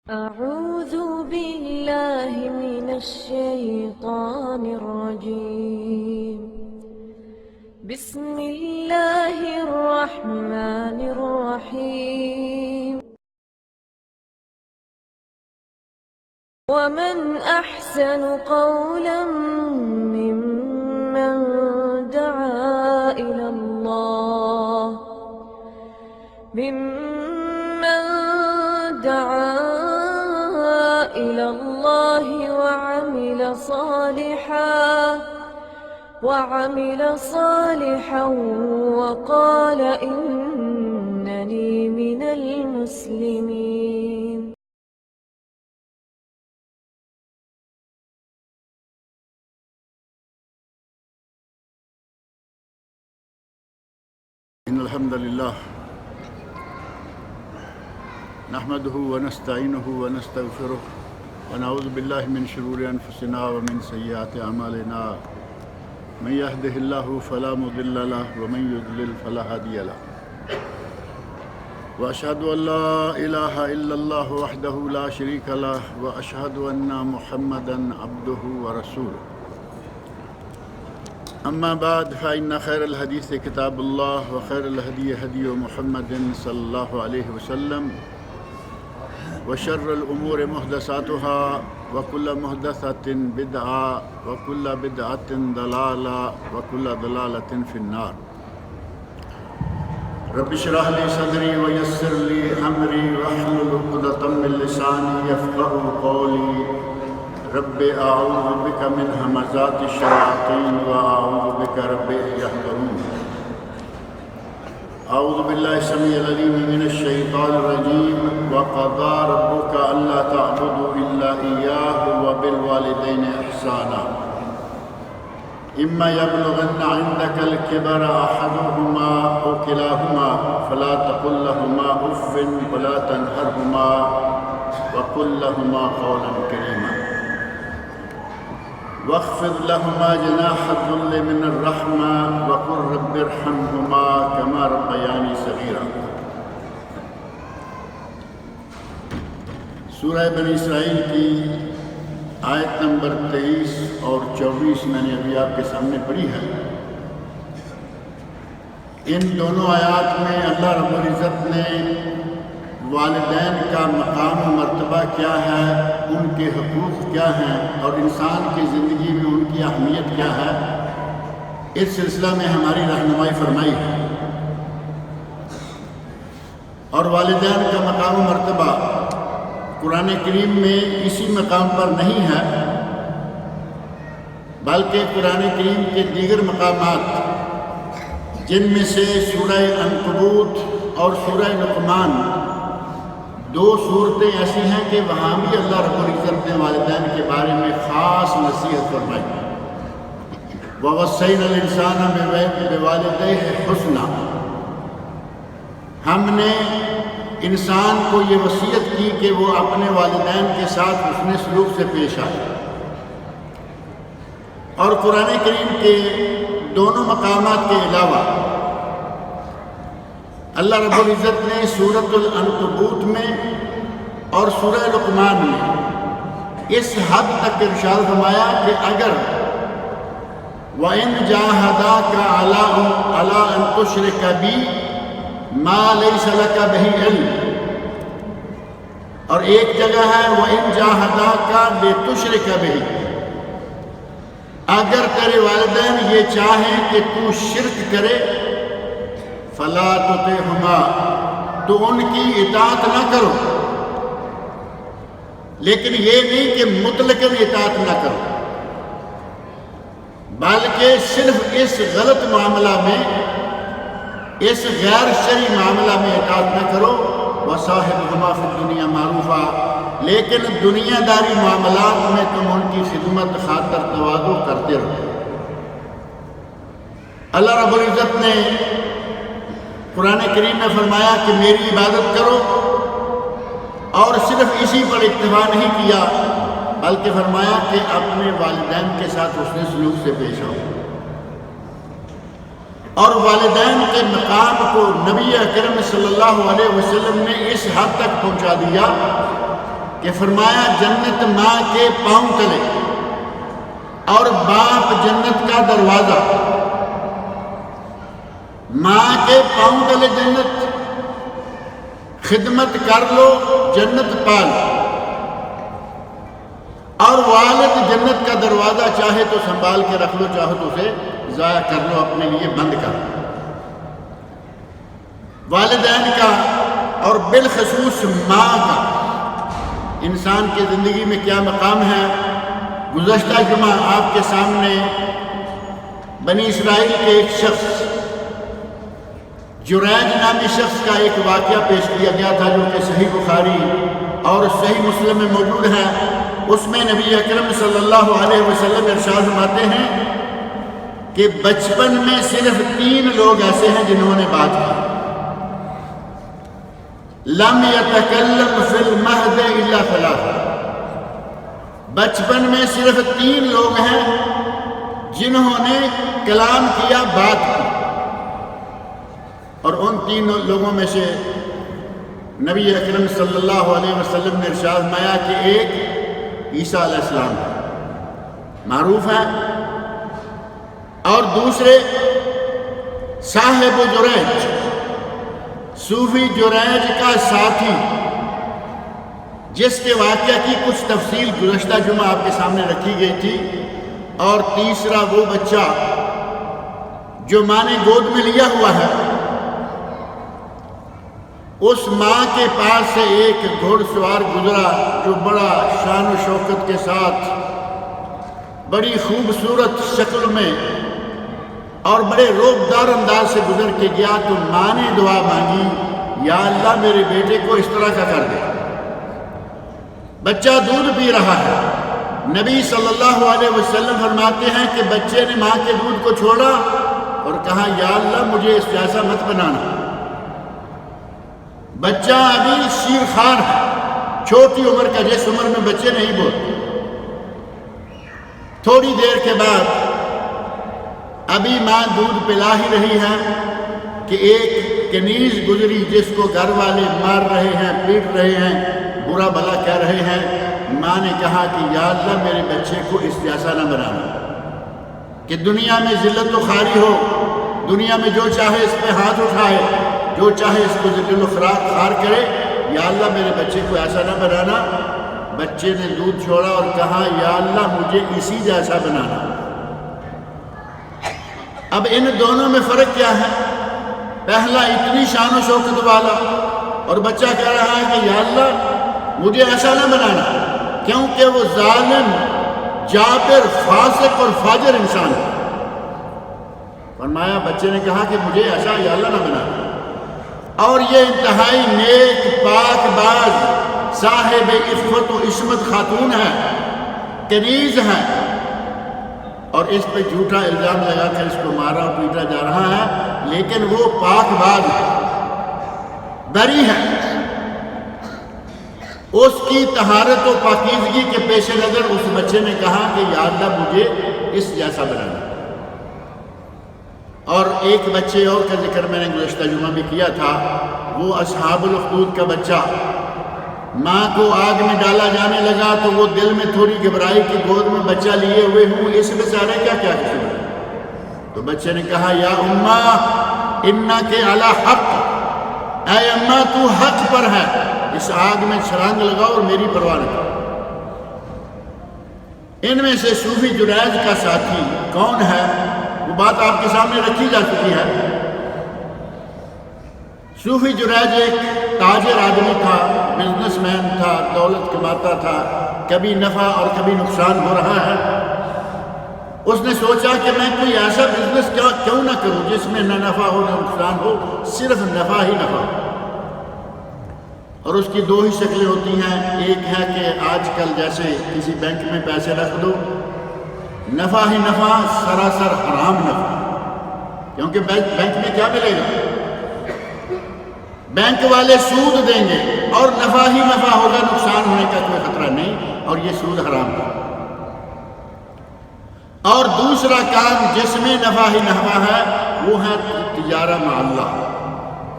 أعوذ بالله من الشيطان الرجيم. بسم الله الرحمن الرحيم. ومن أحسن قولا ممن دعا إلى الله وعمل صالحا وقال إنني من المسلمين. إن الحمد لله نحمده ونستعينه ونستغفره ونعوذ بالله من شرور أنفسنا ومن سيئات أعمالنا. من يهده الله فلا مضل له ومن يضلل فلا هادي له. وأشهد أن لا إله إلا الله وحده لا شريك له وأشهد أن محمدا عبده ورسوله. أما بعد فإن خير الحديث كتاب الله وخير الهدي هدي محمد صلى الله عليه وسلم وشر الأمور محدثاتها وكل محدثة بدعة وكل بدعة ضلالة وكل ضلالة في النار. رب اشرح لي صدري ويسر لي أمري واحلل عقدة من لساني يفقهوا قولي. رب أعوذ بك من همزات الشياطين وأعوذ بك رب يحضرون. أعوذ بالله السميع العليم من الشيطان الرجيم. وقضى ربك ألا تعبدوا إلا إياه وبالوالدين إحسانا إما يبلغن عندك الكبر أحدهما أو كلاهما فلا تقل لهما أف ولا تنهرهما وقل لهما قولا كريما واخفض لهما جناح الذل من الرحمة وقل رب ارحمهما كما ربياني صغيرا. سورہ بنی اسرائیل کی آیت نمبر 23 اور 24 میں نے ابھی آپ کے سامنے پڑھی ہے. ان دونوں آیات میں اللہ رب العزت نے والدین کا مقام و مرتبہ کیا ہے، ان کے حقوق کیا ہیں اور انسان کی زندگی میں ان کی اہمیت کیا ہے، اس سلسلہ میں ہماری رہنمائی فرمائی ہے. اور والدین کا مقام و مرتبہ قرآن کریم میں اسی مقام پر نہیں ہے، بلکہ قرآن کریم کے دیگر مقامات جن میں سے سورہ عنکبوت اور سورہ لقمان دو صورتیں ایسی ہیں کہ وہاں بھی اللہ رب العزت نے والدین کے بارے میں خاص نصیحت فرمائی. وَوَصَّيْنَا الْإِنسَانَ بِوَالِدَيْهِ حُسْنًا. ہم نے انسان کو یہ وصیت کی کہ وہ اپنے والدین کے ساتھ حسن سلوک سے پیش آئے. اور قرآن کریم کے دونوں مقامات کے علاوہ اللہ رب العزت نے سورۃ العنکبوت میں اور سورہ لقمان میں اس حد تک ارشاد فرمایا کہ اگر وَإِنْ جَاهَدَاكَ عَلَىٰ أَن تُشْرِكَ بِي مَا لَيْسَ لَكَ بِهِ عِلْمٌ، اور ایک جگہ ہے وَإِنْ جَاهَدَاكَ لِتُشْرِكَ بِهِ، اگر تیرے والدین یہ چاہیں کہ تو شرک کرے فَلَا تُطِعْهُمَا، تو ان کی اطاعت نہ کرو. لیکن یہ نہیں کہ مطلقاً اطاعت نہ کرو، بلکہ صرف اس غلط معاملہ میں، اس غیر شرعی معاملہ میں اطاعت نہ کرو. وَصَاحِبْهُمَا فِي الدُّنْيَا مَعْرُوفًا، لیکن دنیا داری معاملات میں تم ان کی خدمت خاطر تواضع کرتے رہو. اللہ رب العزت نے قرآن کریم میں فرمایا کہ میری عبادت کرو، اور صرف اسی پر اکتفا نہیں کیا بلکہ فرمایا کہ اپنے والدین کے ساتھ حسن سلوک سے پیش آؤ. اور والدین کے مقام کو نبی اکرم صلی اللہ علیہ وسلم نے اس حد تک پہنچا دیا کہ فرمایا جنت ماں کے پاؤں تلے اور باپ جنت کا دروازہ. ماں کے پاؤں تلے جنت، خدمت کر لو جنت پال، اور والد جنت کا دروازہ چاہے تو سنبھال کے رکھ لو، چاہے تو اسے ضائع کر لو، اپنے لیے بند کر لو. والدین کا اور بالخصوص ماں کا انسان کی زندگی میں کیا مقام ہے. گزشتہ جمعہ آپ کے سامنے بنی اسرائیل کے ایک شخص جریج نامی شخص کا ایک واقعہ پیش کیا گیا تھا، جو کہ صحیح بخاری اور صحیح مسلم میں موجود ہے. اس میں نبی اکرم صلی اللہ علیہ وسلم ارشاد فرماتے ہیں کہ بچپن میں صرف 3 لوگ ایسے ہیں جنہوں نے بات کی. لم یتکلم فی المہد الا 3. بچپن میں صرف 3 لوگ ہیں جنہوں نے کلام کیا، بات کی. اور ان 3 لوگوں میں سے نبی اکرم صلی اللہ علیہ وسلم نے ارشاد فرمایا کہ ایک عیسیٰ علیہ السلام معروف ہے، اور دوسرے صاحب جریج، صوفی جریج کا ساتھی، جس کے واقعہ کی کچھ تفصیل گزشتہ جمعہ آپ کے سامنے رکھی گئی تھی. اور تیسرا وہ بچہ جو ماں نے گود میں لیا ہوا ہے. اس ماں کے پاس سے ایک گھوڑ سوار گزرا جو بڑا شان و شوکت کے ساتھ، بڑی خوبصورت شکل میں اور بڑے روبدار انداز سے گزر کے گیا. تو ماں نے دعا مانگی، یا اللہ میرے بیٹے کو اس طرح کا کر دے. بچہ دودھ پی رہا ہے. نبی صلی اللہ علیہ وسلم فرماتے ہیں کہ بچے نے ماں کے دودھ کو چھوڑا اور کہا، یا اللہ مجھے اس جیسا مت بنانا. بچہ ابھی شیرخوار ہے، چھوٹی عمر کا، جس عمر میں بچے نہیں بولتے. تھوڑی دیر کے بعد ابھی ماں دودھ پلا ہی رہی ہے کہ ایک کنیز گزری جس کو گھر والے مار رہے ہیں، پیٹ رہے ہیں، برا بھلا کہہ رہے ہیں. ماں نے کہا کہ یا اللہ میرے بچے کو اس جیسا نہ بنانا کہ دنیا میں ذلت و خواری ہو، دنیا میں جو چاہے اس پہ ہاتھ اٹھائے، جو چاہے اس کو ذل و خوار کرے. یا اللہ میرے بچے کو ایسا نہ بنانا. بچے نے دودھ چھوڑا اور کہا، یا اللہ مجھے اسی جیسا بنانا. اب ان دونوں میں فرق کیا ہے؟ پہلا اتنی شان و شوکت والا، اور بچہ کہہ رہا ہے کہ یا اللہ مجھے ایسا نہ بنانا، کیونکہ وہ ظالم، جابر، فاسق اور فاجر انسان ہے. فرمایا، بچے نے کہا کہ مجھے ایسا یا اللہ نہ بنانا. اور یہ انتہائی نیک، پاک باز، صاحب عفت و عصمت خاتون ہے، کنیز ہے، اور اس پہ جھوٹا الزام لگا کر اس کو مارا اور پیٹا جا رہا ہے. لیکن وہ پاک باز ہے، بری ہے. اس کی طہارت و پاکیزگی کے پیش نظر اس بچے نے کہا کہ یا اللہ مجھے اس جیسا بنانا. اور ایک بچے اور کا ذکر میں نے گزشتہ جمعہ بھی کیا تھا، وہ اصحاب الاخدود کا بچہ. ماں کو آگ میں ڈالا جانے لگا تو وہ دل میں تھوڑی گھبرائی کہ گود میں بچہ لیے ہوئے ہوں، اس بیچارے کیا کیا قصور ہے. تو بچے نے کہا، یا اماں انک علی حق، اے اماں تو حق پر ہے، اس آگ میں چھلانگ لگاؤ اور میری پرواہ نہ کرو. ان میں سے صوفی جریج کا ساتھی کون ہے، وہ بات آپ کے سامنے رکھی جا چکی ہے. صوفی جریج ایک تاجر آدمی تھا، بزنس مین تھا، دولت کماتا تھا، کبھی نفع اور کبھی نقصان ہو رہا ہے. اس نے سوچا کہ میں کوئی ایسا بزنس کیوں نہ کروں جس میں نہ نفع ہو نہ نقصان ہو، صرف نفع ہی نفع ہو. اور اس کی 2 ہی شکلیں ہوتی ہیں. ایک ہے کہ آج کل جیسے کسی بینک میں پیسے رکھ دو، نفع ہی نفع، سراسر حرام نفع، کیونکہ بینک میں کیا ملے گا؟ بینک والے سود دیں گے اور نفع ہی نفع ہوگا، نقصان ہونے کا کوئی خطرہ نہیں، اور یہ سود حرام ہے. اور دوسرا کام جس میں نفع ہی نفع ہے وہ ہے تجارہ مع اللہ،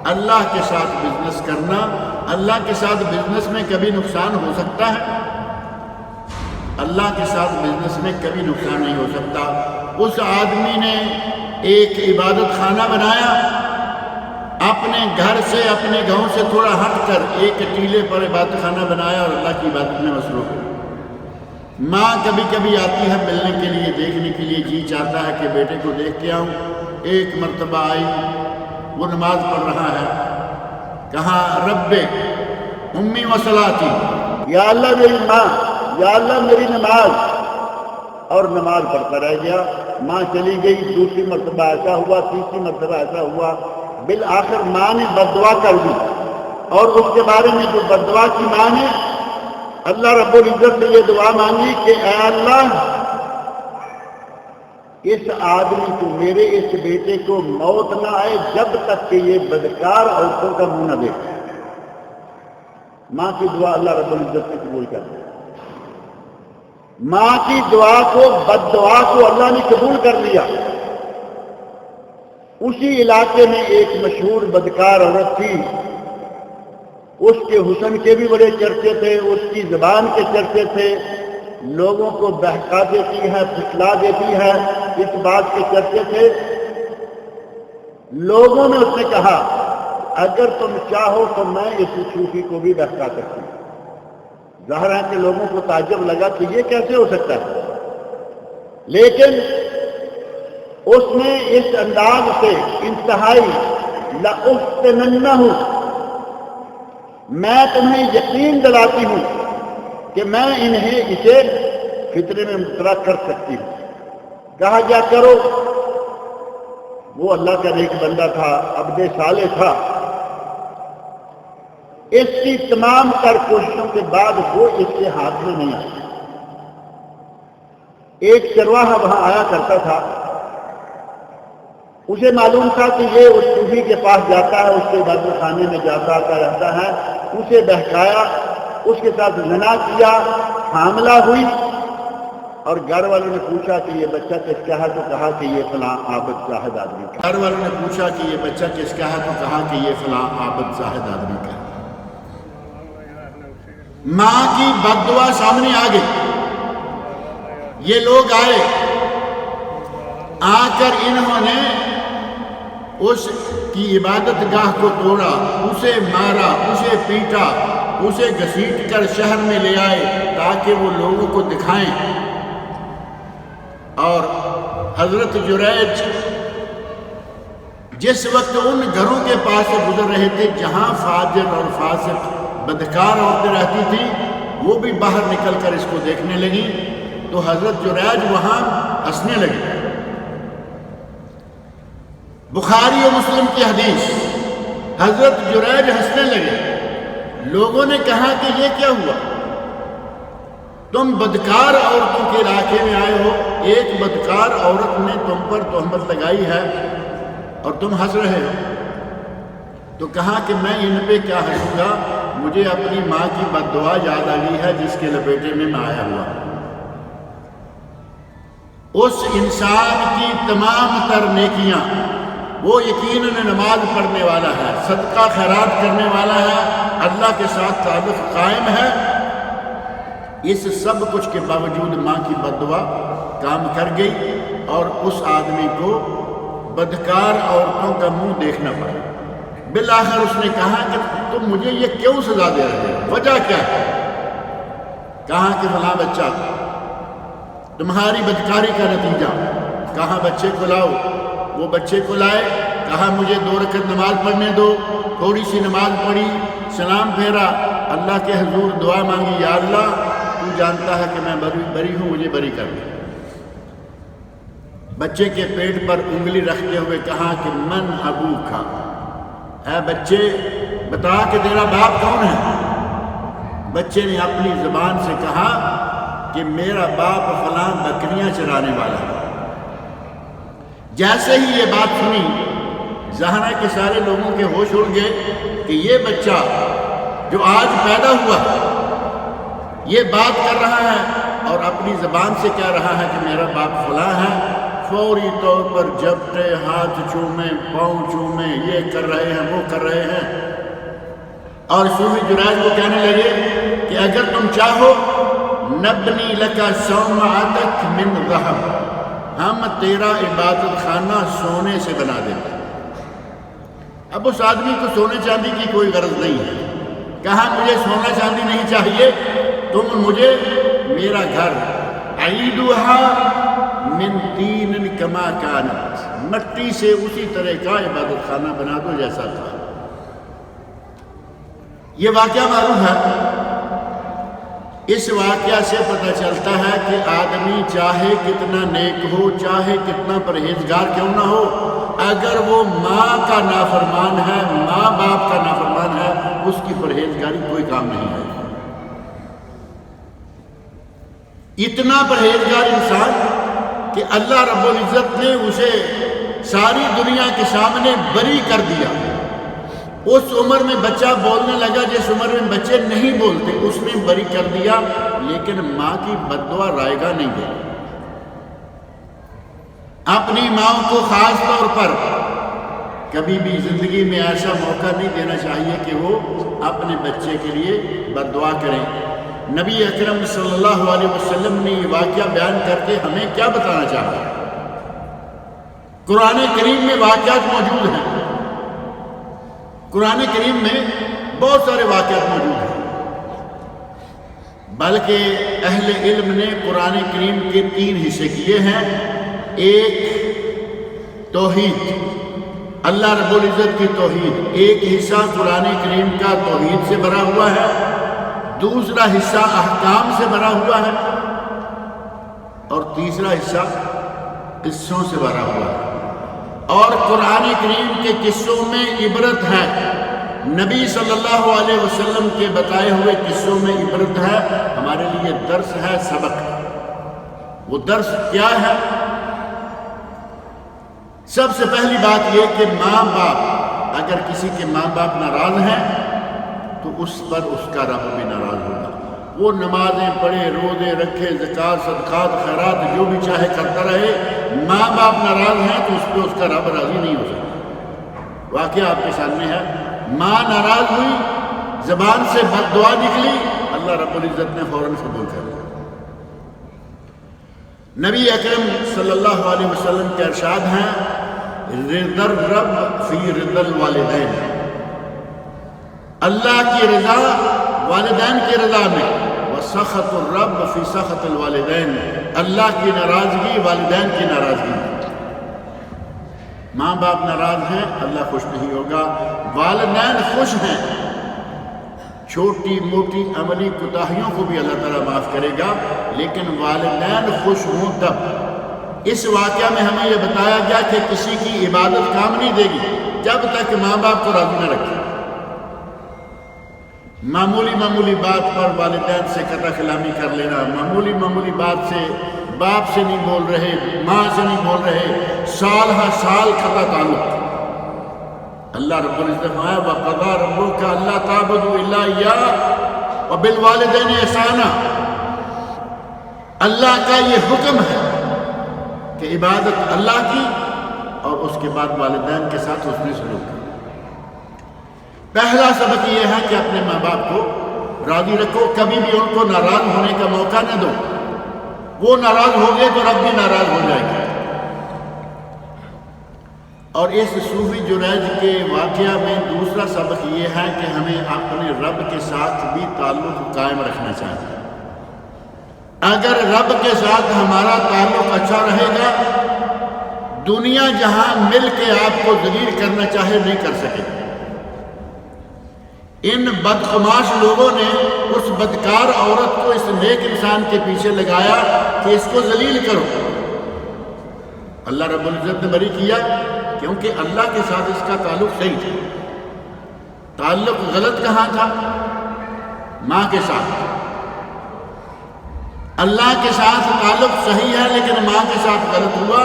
اللہ کے ساتھ بزنس کرنا، اللہ کے ساتھ بزنس میں کبھی نقصان ہو سکتا ہے؟ اللہ کے ساتھ بزنس میں کبھی نقصان نہیں ہو سکتا۔ اس آدمی نے ایک عبادت خانہ بنایا، اپنے گھر سے، اپنے گاؤں سے تھوڑا ہٹ کر ایک ٹیلے پر عبادت خانہ بنایا اور اللہ کی عبادت میں مصروف ہے۔ ماں کبھی کبھی آتی ہے ملنے کے لیے، دیکھنے کے لیے، جی چاہتا ہے کہ بیٹے کو دیکھ کے آؤں۔ ایک مرتبہ آئی، وہ نماز پڑھ رہا ہے، کہا رب امی و صلاتی، یا اللہ میری ماں، یا اللہ میری نماز، اور نماز پڑھتا رہ گیا۔ ماں چلی گئی، دوسری مرتبہ ایسا ہوا، تیسری مرتبہ ایسا ہوا، بالآخر ماں نے بددعا کر دی، اور اس کے بارے میں جو بددعا کی ماں نے اللہ رب العزت سے یہ دعا مانگی کہ اے اللہ اس آدمی کو، میرے اس بیٹے کو موت نہ آئے جب تک کہ یہ بدکار عورتوں کا منہ نہ دیکھے۔ ماں کی دعا اللہ رب العزت سے قبول کر دی، ماں کی دعا کو، بد دعا کو اللہ نے قبول کر لیا۔ اسی علاقے میں ایک مشہور بدکار عورت تھی، اس کے حسن کے بھی بڑے چرچے تھے، اس کی زبان کے چرچے تھے، لوگوں کو بہکا دیتی ہے، پھسلا دیتی ہے، اس بات کے چرچے تھے۔ لوگوں نے اس نے کہا اگر تم چاہو تو میں اس صوفی کو بھی بہکا سکتی ہوں۔ ظاہر ہے کہ لوگوں کو تعجب لگا کہ یہ کیسے ہو سکتا ہے، لیکن اس نے اس انداز سے انتہائی لَأُفْتِنَنَّهُ، میں تمہیں یقین دلاتی ہوں کہ میں انہیں اسے فتنے میں مبتلا کر سکتی ہوں۔ کہا کیا کرو؟ وہ اللہ کا نیک بندہ تھا، عبد صالح تھا۔ اس کی تمام تر کوششوں کے بعد وہ اس کے ہاتھ میں نہیں آئی۔ ایک چرواہا وہاں آیا کرتا تھا، اسے معلوم تھا کہ یہ اس صوفی کے پاس جاتا ہے، اس کے عبادت خانے میں جاتا آتا رہتا ہے، اسے بہکایا، اس کے ساتھ زنا کیا، حاملہ ہوئی، اور گھر والوں نے پوچھا کہ یہ بچہ کس کا ہے؟ تو کہا کہ یہ فلاں عابد زاہد آدمی کا۔ گھر والوں نے پوچھا کہ یہ بچہ کس کا ہے؟ تو کہا کہ یہ فلاں عابد زاہد آدمی کا۔ ماں کی بد دعا سامنے آ گئی۔ یہ لوگ آئے، آ کر انہوں نے اس کی عبادت گاہ کو توڑا، اسے مارا، اسے پیٹا، اسے گھسیٹ کر شہر میں لے آئے تاکہ وہ لوگوں کو دکھائیں۔ اور حضرت جریج جس وقت ان گھروں کے پاس سے گزر رہے تھے جہاں فاجر اور فاسق بدکار عورتیں رہتی تھیں، وہ بھی باہر نکل کر اس کو دیکھنے لگی، تو حضرت جریج وہاں ہنسنے لگے۔ بخاری و مسلم کی حدیث، حضرت جریج ہنسنے لگے۔ لوگوں نے کہا کہ یہ کیا ہوا؟ تم بدکار عورتوں کے علاقے میں آئے ہو، ایک بدکار عورت نے تم پر تہمت لگائی ہے اور تم ہنس رہے ہو۔ تو کہا کہ میں ان پہ کیا ہنسوں گا، مجھے اپنی ماں کی بد دعا یاد آ گئی ہے جس کے لپیٹے میں آیا ہوا۔ اس انسان کی تمام تر نیکیاں، وہ یقیناً نماز پڑھنے والا ہے، صدقہ خیرات کرنے والا ہے، اللہ کے ساتھ تعلق قائم ہے، اس سب کچھ کے باوجود ماں کی بد دعا کام کر گئی اور اس آدمی کو بدکار عورتوں کا منہ دیکھنا پڑا۔ بالآخر اس نے کہا کہ تم مجھے یہ کیوں سزا دے رہے ہو، وجہ کیا ہے؟ کہا کہ فلاں بچہ تمہاری بدکاری کا نتیجہ۔ کہا بچے کو لاؤ، وہ بچے کو لائے، کہا مجھے 2 رکعت نماز پڑھنے دو، تھوڑی سی نماز پڑھی، سلام پھیرا، اللہ کے حضور دعا مانگی، یا اللہ تو جانتا ہے کہ میں بری ہوں، مجھے بری کر دے۔ بچے کے پیٹ پر انگلی رکھتے ہوئے کہا کہ من ابوک، اے بچے بتا کہ تیرا باپ کون ہے؟ بچے نے اپنی زبان سے کہا کہ میرا باپ فلاں بکریاں چرانے والا ہے۔ جیسے ہی یہ بات سنی، ظاہر ہے کہ سارے لوگوں کے ہوش اڑ گئے کہ یہ بچہ جو آج پیدا ہوا یہ بات کر رہا ہے اور اپنی زبان سے کہہ رہا ہے کہ میرا باپ فلاں ہے، فوری طور پر جھپٹے، ہاتھ چومے، پاؤں چومے، یہ کر رہے ہیں، وہ کر رہے ہیں، اور صوفی جرائج کو کہنے لگے کہ اگر تم چاہو نبنی لکا صومعتک من ذہب، ہم تیرا عبادت خانہ سونے سے بنا دیتے۔ اب اس آدمی کو سونے چاندی کی کوئی غرض نہیں ہے، کہا مجھے سونا چاندی نہیں چاہیے، تم مجھے میرا گھر عیدھا من طین کما کانت، مٹی سے اسی طرح کا عبادت خانہ بنا دو جیسا تھا۔ یہ واقعہ معروف ہے۔ اس واقعہ سے پتہ چلتا ہے کہ آدمی چاہے کتنا نیک ہو، چاہے کتنا پرہیزگار کیوں نہ ہو، اگر وہ ماں کا نافرمان ہے، ماں باپ کا نافرمان ہے، اس کی پرہیزگاری کوئی کام نہیں ہے۔ اتنا پرہیزگار انسان کہ اللہ رب العزت نے اسے ساری دنیا کے سامنے بری کر دیا۔ اس عمر میں بچہ بولنے لگا جس عمر میں بچے نہیں بولتے، اس نے بری کر دیا، لیکن ماں کی بد دعا رائے گا نہیں دے۔ اپنی ماں کو خاص طور پر کبھی بھی زندگی میں ایسا موقع نہیں دینا چاہیے کہ وہ اپنے بچے کے لیے بد دعا کریں۔ نبی اکرم صلی اللہ علیہ وسلم نے یہ واقعہ بیان کر کے ہمیں کیا بتانا چاہا؟ قرآن کریم میں واقعات موجود ہیں، قرآن کریم میں بہت سارے واقعات موجود ہیں، بلکہ اہل علم نے قرآن کریم کے 3 حصے کیے ہیں۔ ایک توحید، اللہ رب العزت کی توحید، ایک حصہ قرآن کریم کا توحید سے بھرا ہوا ہے، دوسرا حصہ احکام سے بھرا ہوا ہے، اور تیسرا حصہ قصوں سے بھرا ہوا ہے۔ اور قرآن کریم کے قصوں میں عبرت ہے، نبی صلی اللہ علیہ وسلم کے بتائے ہوئے قصوں میں عبرت ہے، ہمارے لیے درس ہے، سبق۔ وہ درس کیا ہے؟ سب سے پہلی بات یہ کہ ماں باپ، اگر کسی کے ماں باپ ناراض ہیں تو اس پر اس کا رب بھی ناراض ہوگا۔ وہ نمازیں پڑھے، روزے رکھے، زکوٰۃ، صدقات، خیرات جو بھی چاہے کرتا رہے، ماں باپ ناراض ہیں تو اس پہ اس کا رب راضی نہیں ہو سکتا۔ واقعہ آپ کے سامنے ہے، ماں ناراض ہوئی، زبان سے بد دعا نکلی، اللہ رب العزت نے فوراً قبول کر لیا۔ نبی اکرم صلی اللہ علیہ وسلم کے ارشاد ہیں، رضا الرب فی رضا الوالدین، اللہ کی رضا والدین کی رضا میں، وسخط الرب فی سخط الوالدین، اللہ کی ناراضگی والدین کی ناراضگی میں۔ ماں باپ ناراض ہیں، اللہ خوش نہیں ہوگا۔ والدین خوش ہیں، چھوٹی موٹی عملی کوتاہیوں کو بھی اللہ تعالیٰ معاف کرے گا، لیکن والدین خوش ہوں تب۔ اس واقعہ میں ہمیں یہ بتایا گیا کہ کسی کی عبادت کام نہیں دے گی جب تک ماں باپ کو راضی نہ رکھے۔ معمولی بات پر والدین سے قطع کلامی کر لینا، معمولی بات سے باپ سے نہیں بول رہے، ماں سے نہیں بول رہے، سال ہر سال قطع تعلق۔ اللہ رب العزت نے فرمایا وَقَضَىٰ رَبُّكَ أَلَّا تَعْبُدُوا إِلَّا إِيَّاهُ وَبِالْوَالِدَيْنِ إِحْسَانًا، اللہ کا یہ حکم ہے کہ عبادت اللہ کی اور اس کے بعد والدین کے ساتھ حسن سلوک کرو۔ پہلا سبق یہ ہے کہ اپنے ماں باپ کو راضی رکھو، کبھی بھی ان کو ناراض ہونے کا موقع نہ دو۔ وہ ناراض ہو گئے تو رب بھی ناراض ہو جائے گا۔ اور اس صوفی جرائج کے واقعہ میں دوسرا سبق یہ ہے کہ ہمیں اپنے رب کے ساتھ بھی تعلق قائم رکھنا چاہیے۔ اگر رب کے ساتھ ہمارا تعلق اچھا رہے گا، دنیا جہاں مل کے آپ کو ذلیل کرنا چاہے نہیں کر سکے۔ ان بدخماش لوگوں نے اس بدکار عورت کو اس نیک انسان کے پیچھے لگایا کہ اس کو ذلیل کرو۔ اللہ رب العزت نے بری کیا، کیونکہ اللہ کے ساتھ اس کا تعلق صحیح تھا۔ تعلق غلط کہاں تھا؟ ماں کے ساتھ۔ اللہ کے ساتھ تعلق صحیح ہے لیکن ماں کے ساتھ غلط ہوا۔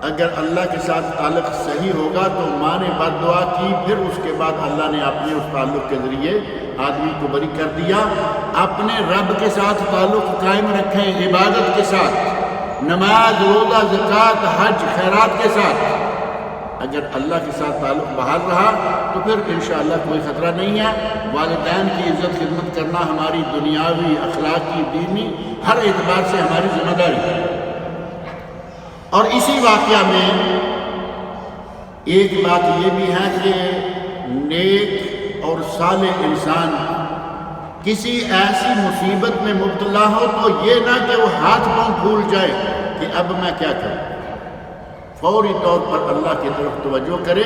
اگر اللہ کے ساتھ تعلق صحیح ہوگا تو ماں نے بد دعا کی، پھر اس کے بعد اللہ نے اپنے اس تعلق کے ذریعے آدمی کو بری کر دیا۔ اپنے رب کے ساتھ تعلق قائم رکھیں، عبادت کے ساتھ، نماز، روزہ، زکوٰۃ، حج، خیرات کے ساتھ اگر اللہ کے ساتھ تعلق بحال رہا تو پھر انشاءاللہ کوئی خطرہ نہیں ہے۔ والدین کی عزت خدمت کرنا ہماری دنیاوی، اخلاقی، دینی ہر اعتبار سے ہماری ذمہ داری ہے۔ اور اسی واقعہ میں ایک بات یہ بھی ہے کہ نیک اور صالح انسان کسی ایسی مصیبت میں مبتلا ہو تو یہ نہ کہ وہ ہاتھ پاؤں پھول جائے کہ اب میں کیا کروں، فوری طور پر اللہ کی طرف توجہ کرے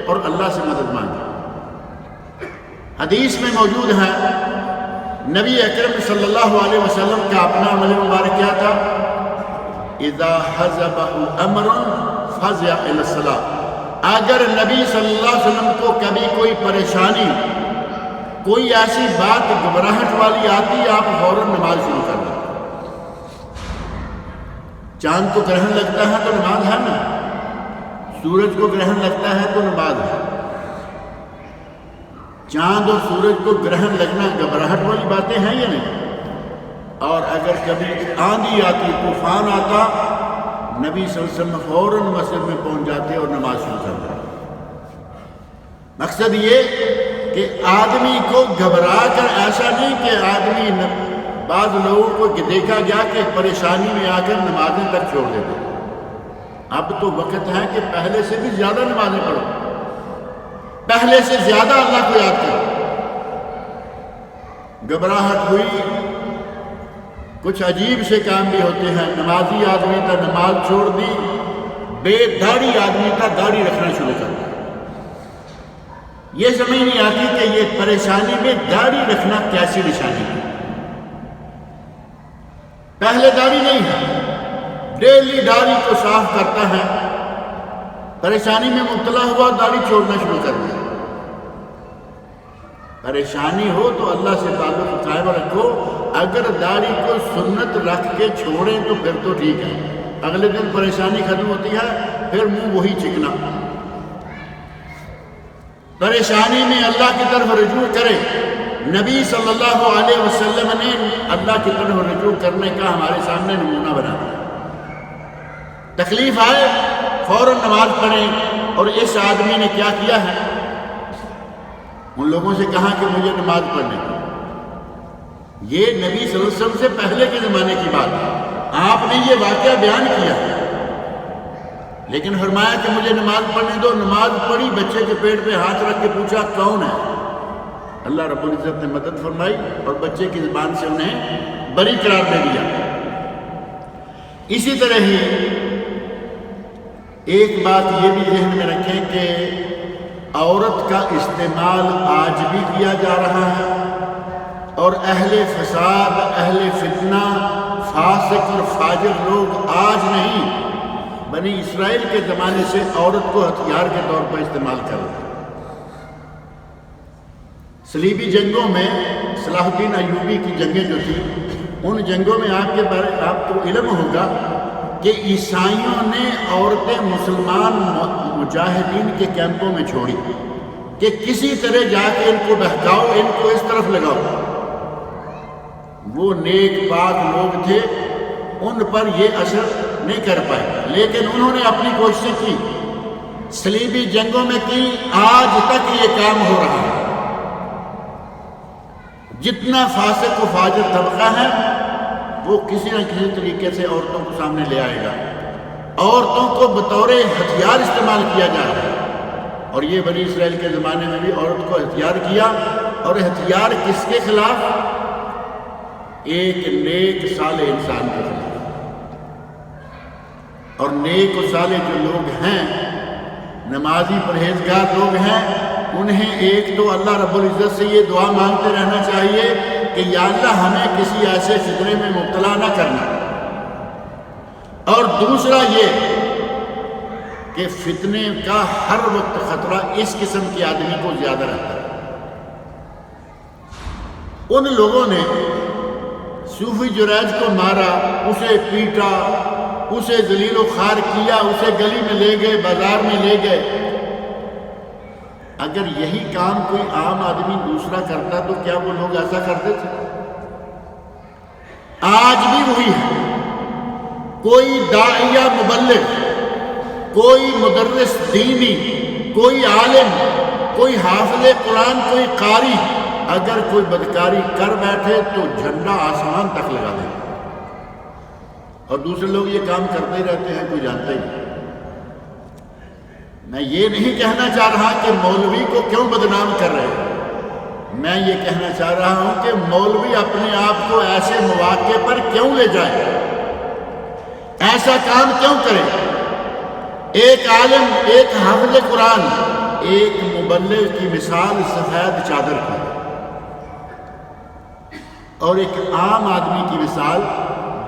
اور اللہ سے مدد مانگے۔ حدیث میں موجود ہے نبی اکرم صلی اللہ علیہ وسلم کا اپنا عمل مبارک کیا تھا، اذا حزبہ امر فزع الی الصلاۃ۔ اگر نبی صلی اللہ علیہ وسلم کو کبھی کوئی پریشانی، کوئی ایسی بات گھبراہٹ والی آتی، آپ فوراً نماز شروع کر دیں۔ چاند کو گرہن لگتا ہے تو نماز ہے نا، سورج کو گرہن لگتا ہے تو نماز ہے۔ چاند اور سورج کو گرہن لگنا گھبراہٹ والی باتیں ہیں یا نہیں؟ اور اگر کبھی آندھی آتی، طوفان آتا، نبی صلی اللہ علیہ وسلم فوراً مسجد میں پہنچ جاتے اور نماز شروع کر دیتے۔ مقصد یہ کہ آدمی کو گھبرا کر، ایسا نہیں کہ آدمی، بعض لوگوں کو دیکھا گیا کہ پریشانی میں آ کر نمازیں تک چھوڑ دیتے۔ اب تو وقت ہے کہ پہلے سے بھی زیادہ نمازیں پڑھو، پہلے سے زیادہ اللہ کو یاد کرو۔ گھبراہٹ ہوئی، کچھ عجیب سے کام بھی ہوتے ہیں۔ نمازی آدمی تھا، نماز چھوڑ دی، بے داڑھی آدمی تھا، داڑھی رکھنا شروع کر دیا۔ یہ سمجھ نہیں آتی کہ یہ پریشانی میں داڑھی رکھنا کیسی نشانی ہے۔ پہلے داڑھی نہیں ہے، ڈیلی داڑھی کو صاف کرتا ہے، پریشانی میں مبتلا ہوا، داڑھی چھوڑنا شروع کر دیا۔ پریشانی ہو تو اللہ سے تعلق قائم رکھو۔ اگر داڑھی کو سنت رکھ کے چھوڑیں تو پھر تو ٹھیک ہے، اگلے دن پریشانی ختم ہوتی ہے، پھر منہ وہی چکنا۔ پریشانی میں اللہ کی طرف رجوع کرے۔ نبی صلی اللہ علیہ وسلم نے اللہ کی طرف رجوع کرنے کا ہمارے سامنے نمونہ بنا دیا۔ تکلیف آئے فوراً نماز پڑھیں۔ اور اس آدمی نے کیا کیا ہے؟ ان لوگوں سے کہا کہ مجھے نماز پڑھنے دو۔ یہ نبی صلی اللہ علیہ وسلم سے پہلے کے زمانے کی بات ہے، آپ نے یہ واقعہ بیان کیا، لیکن فرمایا کہ مجھے نماز پڑھنے دو۔ نماز پڑھی، بچے کے پیٹ پہ ہاتھ رکھ کے پوچھا کون ہے؟ اللہ رب العزت نے مدد فرمائی اور بچے کی زبان سے انہیں بری قرار دے دیا۔ اسی طرح ہی ایک بات یہ بھی ذہن میں رکھیں کہ عورت کا استعمال آج بھی کیا جا رہا ہے، اور اہل فساد، اہل فتنہ، فاسق اور فاجر لوگ آج نہیں، بنی اسرائیل کے زمانے سے عورت کو ہتھیار کے طور پر استعمال کر رہے ہیں۔ صلیبی جنگوں میں صلاح الدین ایوبی کی جنگیں جو تھی، ان جنگوں میں آپ کو علم ہوگا کہ عیسائیوں نے عورتیں مسلمان مجاہدین کے کیمپوں میں چھوڑی کہ کسی طرح جا کے ان کو بہکاؤ، ان کو اس طرف لگاؤ۔ وہ نیک پاک لوگ تھے، ان پر یہ اثر نہیں کر پائے، لیکن انہوں نے اپنی کوششیں کی، صلیبی جنگوں میں کی، آج تک یہ کام ہو رہا ہے۔ جتنا فاسق و فاجر طبقہ ہے وہ کسی نہ کسی طریقے سے عورتوں کو سامنے لے آئے گا، عورتوں کو بطور ہتھیار استعمال کیا جا رہا ہے۔ اور یہ بنی اسرائیل کے زمانے میں بھی عورت کو ہتھیار کیا، اور ہتھیار کس کے خلاف؟ ایک نیک صالح انسان کے خلاف۔ اور نیک و صالح جو لوگ ہیں، نمازی پرہیزگار لوگ ہیں، انہیں ایک تو اللہ رب العزت سے یہ دعا مانگتے رہنا چاہیے کہ یا اللہ ہمیں کسی ایسے فتنے میں مبتلا نہ کرنا، اور دوسرا یہ کہ فتنے کا ہر وقت خطرہ اس قسم کے آدمی کو زیادہ رہتا ہے۔ ان لوگوں نے صوفی جریج کو مارا، اسے پیٹا، اسے ذلیل و خوار کیا، اسے گلی میں لے گئے، بازار میں لے گئے۔ اگر یہی کام کوئی عام آدمی دوسرا کرتا تو کیا وہ لوگ ایسا کرتے تھے؟ آج بھی وہی ہے۔ کوئی داعیہ مبلغ، کوئی مدرس دینی، کوئی عالم، کوئی حافظ قرآن، کوئی قاری اگر کوئی بدکاری کر بیٹھے تو جھنڈا آسمان تک لگا دے، اور دوسرے لوگ یہ کام کرتے ہی رہتے ہیں، کوئی جانتا ہی نہیں۔ میں یہ نہیں کہنا چاہ رہا کہ مولوی کو کیوں بدنام کر رہے ہیں، میں یہ کہنا چاہ رہا ہوں کہ مولوی اپنے آپ کو ایسے مواقع پر کیوں لے جائے، ایسا کام کیوں کرے۔ ایک عالم، ایک حافظ قرآن، ایک مبلغ کی مثال سفید چادر کی، اور ایک عام آدمی کی مثال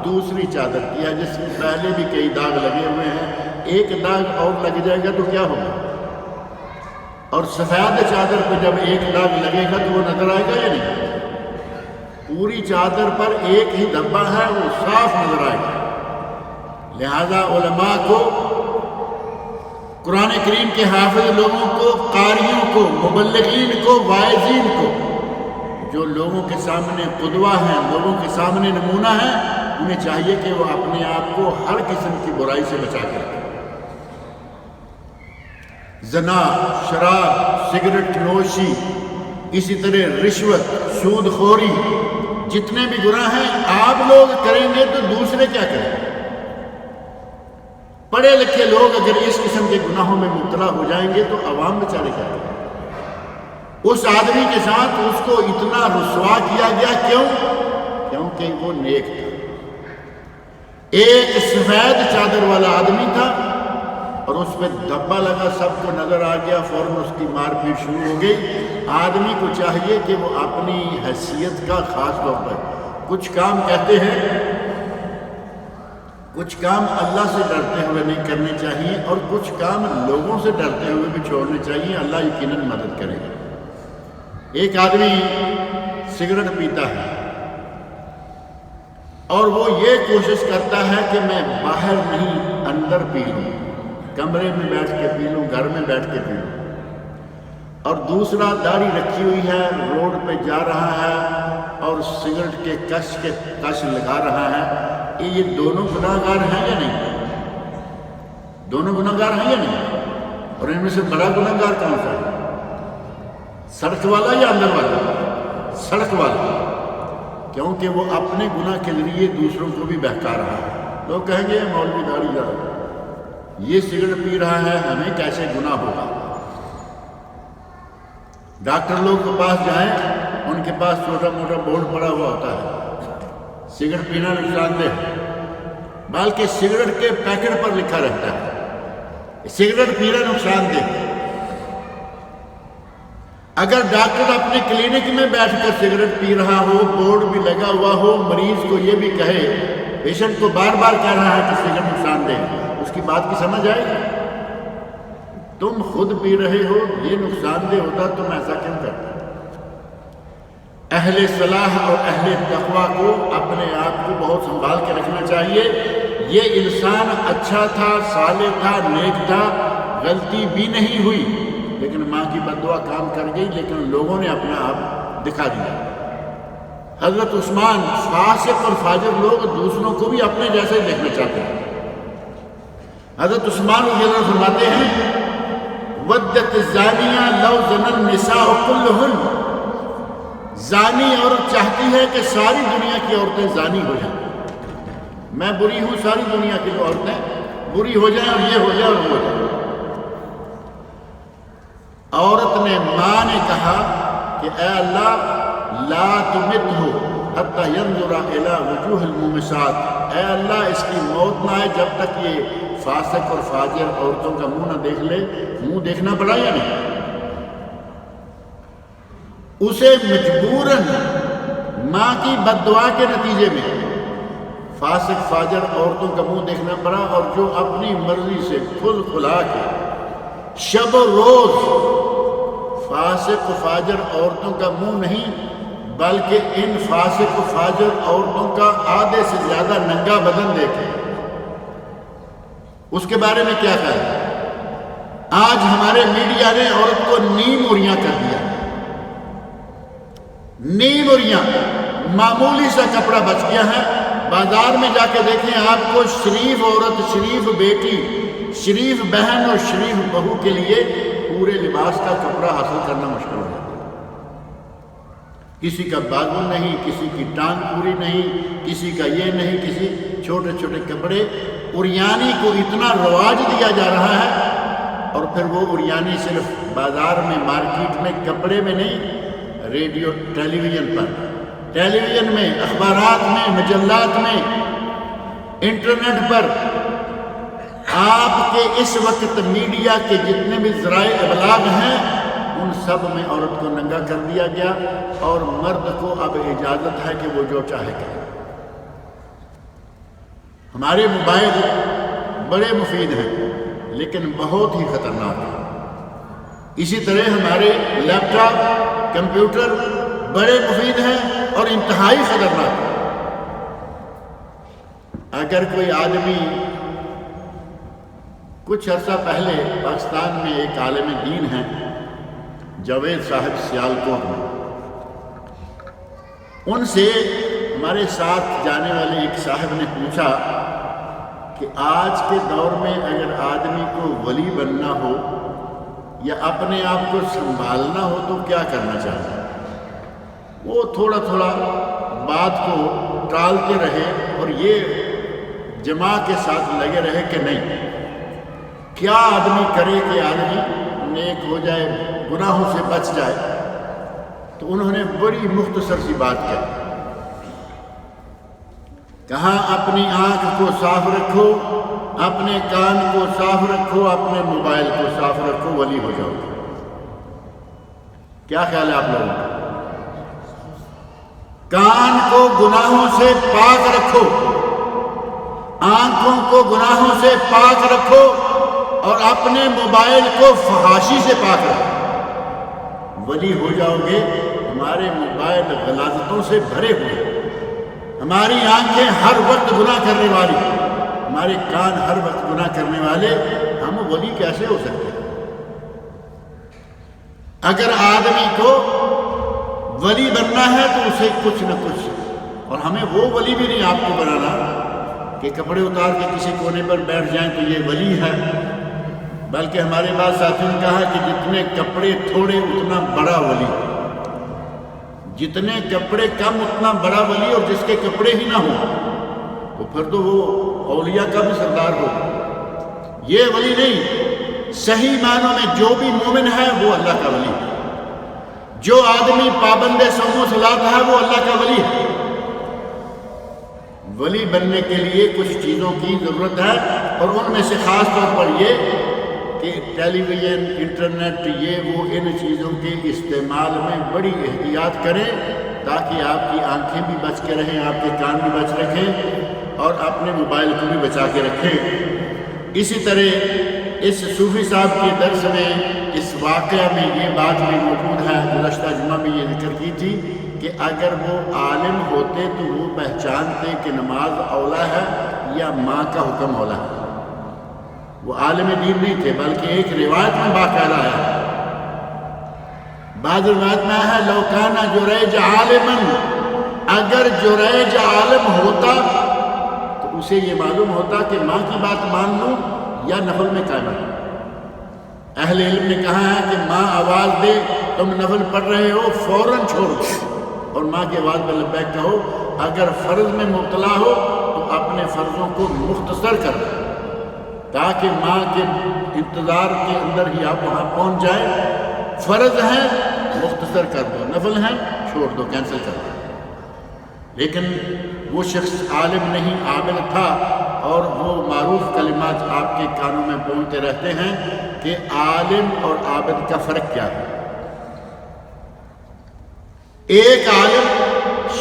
دوسری چادر کی ہے جس میں پہلے بھی کئی داغ لگے ہوئے ہیں، ایک داغ اور لگ جائے گا تو کیا ہوگا؟ اور سفید چادر پہ جب ایک داغ لگے گا تو وہ نظر آئے گا یا نہیں؟ پوری چادر پر ایک ہی دھبا ہے، وہ صاف نظر آئے گا۔ لہذا علماء کو، قرآن کریم کے حافظ لوگوں کو، قاریوں کو، مبلغین کو، واعظین کو، جو لوگوں کے سامنے قدوہ ہیں، لوگوں کے سامنے نمونہ ہیں، انہیں چاہیے کہ وہ اپنے آپ کو ہر قسم کی برائی سے بچا کے رکھیں۔ زنا، شراب، سگریٹ نوشی، اسی طرح رشوت، سود خوری، جتنے بھی گناہ ہیں آپ لوگ کریں گے تو دوسرے کیا کریں گے؟ پڑھے لکھے لوگ اگر اس قسم کے گناہوں میں مبتلا ہو جائیں گے تو عوام بیچارے کیا کریں گے؟ اس آدمی کے ساتھ اس کو اتنا رسوا کیا گیا، کیوں؟ کیونکہ وہ نیک تھا، ایک سفید چادر والا آدمی تھا، اور اس پہ دھبا لگا، سب کو نظر آ گیا، فوراً اس کی مار پیٹ شروع ہو گئی۔ آدمی کو چاہیے کہ وہ اپنی حیثیت کا خاص طور پر کچھ کام کہتے ہیں، کچھ کام اللہ سے ڈرتے ہوئے نہیں کرنے چاہیے، اور کچھ کام لوگوں سے ڈرتے ہوئے بھی چھوڑنے چاہیے، اللہ یقیناً مدد کرے گا۔ ایک آدمی سگریٹ پیتا ہے اور وہ یہ کوشش کرتا ہے کہ میں باہر نہیں اندر پی لوں، کمرے میں بیٹھ کے پی لوں، گھر میں بیٹھ کے پی لوں، اور دوسرا داڑھی رکھی ہوئی ہے، روڈ پہ جا رہا ہے اور سگریٹ کے کش لگا رہا ہے۔ یہ دونوں گناہ گار ہیں یا نہیں؟ دونوں گناہ گار ہیں یا نہیں؟ اور ان میں سے بڑا گناہ گار کون سا ہے؟ سڑک والا یا اندر والا؟ سڑک والا، کیونکہ وہ اپنے گناہ کے ذریعے دوسروں کو بھی بہکا رہا ہے۔ لوگ کہیں گے مولوی داڑھی جا رہا ہے، یہ سگریٹ پی رہا ہے، ہمیں کیسے گناہ ہوگا؟ ڈاکٹر لوگ کے پاس جائیں، ان کے پاس چھوٹا موٹا بورڈ پڑا ہوا ہوتا ہے، سگریٹ پینا نقصان دہ ہے، بلکہ سگریٹ کے پیکٹ پر لکھا رہتا ہے سگریٹ پینا نقصان دہ ہے۔ اگر ڈاکٹر اپنے کلینک میں بیٹھ کر سگریٹ پی رہا ہو، بورڈ بھی لگا ہوا ہو، مریض کو یہ بھی کہے، پیشنٹ کو بار بار کہہ رہا ہے کہ سگریٹ نقصان دہ ہے، اس کی بات کی سمجھ آئے گی؟ تم خود پی رہے ہو، یہ نقصان دہ ہوتا تم ایسا کیوں کرتے؟ اہل صلاح اور اہل تقویٰ کو اپنے آپ کو بہت سنبھال کے رکھنا چاہیے۔ یہ انسان اچھا تھا، صالح تھا، نیک تھا، غلطی بھی نہیں ہوئی، لیکن ماں کی بددعا کام کر گئی، لیکن لوگوں نے اپنا آپ دکھا دیا۔ حضرت عثمان، فاسق اور فاجر لوگ دوسروں کو بھی اپنے جیسے دیکھنا چاہتے ہیں۔ حضرت عثمان رضی اللہ عنہ فرماتے ہیں، ودت الزانیہ لو زنى النساء كلهن، زانی عورت چاہتی ہے کہ ساری دنیا کی عورتیں زانی ہو جائیں۔ میں بری ہوں، ساری دنیا کی عورتیں بری ہو جائیں، اور یہ ہو جائے اور وہ ہو جائے۔ عورت نے، ماں نے کہا کہ اے اللہ لا تمتہ حتی ینظر الی وجوہ المومسات، اے اللہ اس کی موت نہ آئے جب تک یہ فاسق اور فاجر عورتوں کا منہ نہ دیکھ لے۔ منہ دیکھنا پڑا یا نہیں؟ اسے مجبوراً ماں کی بددعا کے نتیجے میں فاسق فاجر عورتوں کا منہ دیکھنا پڑا، اور جو اپنی مرضی سے کھل کھلا کے شب و روز فاسق و فاجر عورتوں کا منہ نہیں، بلکہ ان فاسق و فاجر عورتوں کا آدھے سے زیادہ ننگا بدن دیکھے، اس کے بارے میں کیا خیال ہے؟ آج ہمارے میڈیا نے عورت کو نیم اوریاں کر دیا، نیم اوریاں، معمولی سا کپڑا بچ گیا ہے، بازار میں جا کے دیکھیں، آپ کو شریف عورت، شریف بیٹی، شریف بہن اور شریف بہو کے لیے پورے لباس کا کپڑا حاصل کرنا مشکل ہو جاتا ہے۔ کسی کا بازو نہیں، کسی کی ٹانگ پوری نہیں، کسی کا یہ نہیں، کسی چھوٹے چھوٹے کپڑے۔ اریانی کو اتنا رواج دیا جا رہا ہے، اور پھر وہ اریانی صرف بازار میں، مارکیٹ میں، کپڑے میں نہیں، ریڈیو ٹیلی ویژن پر، ٹیلی ویژن میں، اخبارات میں، مجلات میں، انٹرنیٹ پر، آپ کے اس وقت میڈیا کے جتنے بھی ذرائع ابلاغ ہیں ان سب میں عورت کو ننگا کر دیا گیا، اور مرد کو اب اجازت ہے کہ وہ جو چاہے کرے۔ ہمارے موبائل بڑے مفید ہیں لیکن بہت ہی خطرناک ہیں، اسی طرح ہمارے لیپ ٹاپ، کمپیوٹر بڑے مفید ہیں اور انتہائی خطرناک ہیں۔ اگر کوئی آدمی، کچھ عرصہ پہلے پاکستان میں ایک عالم دین ہیں جاوید صاحب سیالکوٹ میں، ان سے ہمارے ساتھ جانے والے ایک صاحب نے پوچھا کہ آج کے دور میں اگر آدمی کو ولی بننا ہو یا اپنے آپ کو سنبھالنا ہو تو کیا کرنا چاہیے؟ وہ تھوڑا تھوڑا بات کو ٹالتے رہے اور یہ جماع کے ساتھ لگے رہے کہ نہیں، کیا آدمی کرے کہ آدمی نیک ہو جائے، گناہوں سے بچ جائے؟ تو انہوں نے بڑی مختصر سی بات کہی، کہا اپنی آنکھ کو صاف رکھو، اپنے کان کو صاف رکھو، اپنے موبائل کو صاف رکھو، ولی ہو جاؤ گے۔ کیا خیال ہے آپ لوگوں کا؟ کان کو گناہوں سے پاک رکھو، آنکھوں کو گناہوں سے پاک رکھو، اور اپنے موبائل کو فحاشی سے پاک رکھو، ولی ہو جاؤ گے۔ ہمارے موبائل غلاظتوں سے بھرے ہوئے، ہماری آنکھیں ہر وقت گناہ کرنے والی، ہمارے کان ہر وقت گناہ کرنے والے، ہم ولی کیسے ہو سکتے ہیں؟ اگر آدمی کو ولی بننا ہے تو اسے کچھ نہ کچھ، اور ہمیں وہ ولی بھی نہیں آپ کو بنانا کہ کپڑے اتار کے کسی کونے پر بیٹھ جائیں تو یہ ولی ہے، بلکہ ہمارے بعض ساتھیوں نے کہا کہ جتنے کپڑے تھوڑے اتنا بڑا ولی، جتنے کپڑے کم اتنا بڑا ولی، اور جس کے کپڑے ہی نہ ہوں تو پھر تو وہ اولیاء کا بھی سردار ہو۔ یہ ولی نہیں، صحیح معنوں میں جو بھی مومن ہے وہ اللہ کا ولی ہے، جو آدمی پابند صوم و صلاۃ ہے وہ اللہ کا ولی ہے۔ ولی بننے کے لیے کچھ چیزوں کی ضرورت ہے، اور ان میں سے خاص طور پر یہ کہ ٹیلی ویژن، انٹرنیٹ، یہ وہ ان چیزوں کے استعمال میں بڑی احتیاط کریں تاکہ آپ کی آنکھیں بھی بچ کے رہیں، آپ کے کان بھی بچ رکھیں، اور اپنے موبائل کو بھی بچا کے رکھیں۔ اسی طرح اس صوفی صاحب کے درس میں اس واقعہ میں یہ بات بھی موجود ہے، گزشتہ جمعہ میں یہ ذکر کی تھی کہ اگر وہ عالم ہوتے تو وہ پہچانتے کہ نماز اولا ہے یا ماں کا حکم اولا ہے۔ وہ عالم دین نہیں تھے، بلکہ ایک روایت میں باقاعدہ آیا، بعض روایت میں ہے لو کان جریج عالما، اگر جریج عالم ہوتا تو اسے یہ معلوم ہوتا کہ ماں کی بات مان لوں یا نفل میں قائم رہوں۔ اہل علم نے کہا ہے کہ ماں آواز دے تم نفل پڑھ رہے ہو فوراً چھوڑو اور ماں کی آواز میں لبیک کہو، اگر فرض میں مبتلا ہو تو اپنے فرضوں کو مختصر کر دو تاکہ ماں کے انتظار کے اندر ہی آپ وہاں پہنچ جائے۔ فرض ہیں مختصر کر دو، نفل ہیں چھوڑ دو، کینسل کر دو۔ لیکن وہ شخص عالم نہیں، عابد تھا، اور وہ معروف کلمات آپ کے کانوں میں بولتے رہتے ہیں کہ عالم اور عابد کا فرق کیا ہے۔ ایک عالم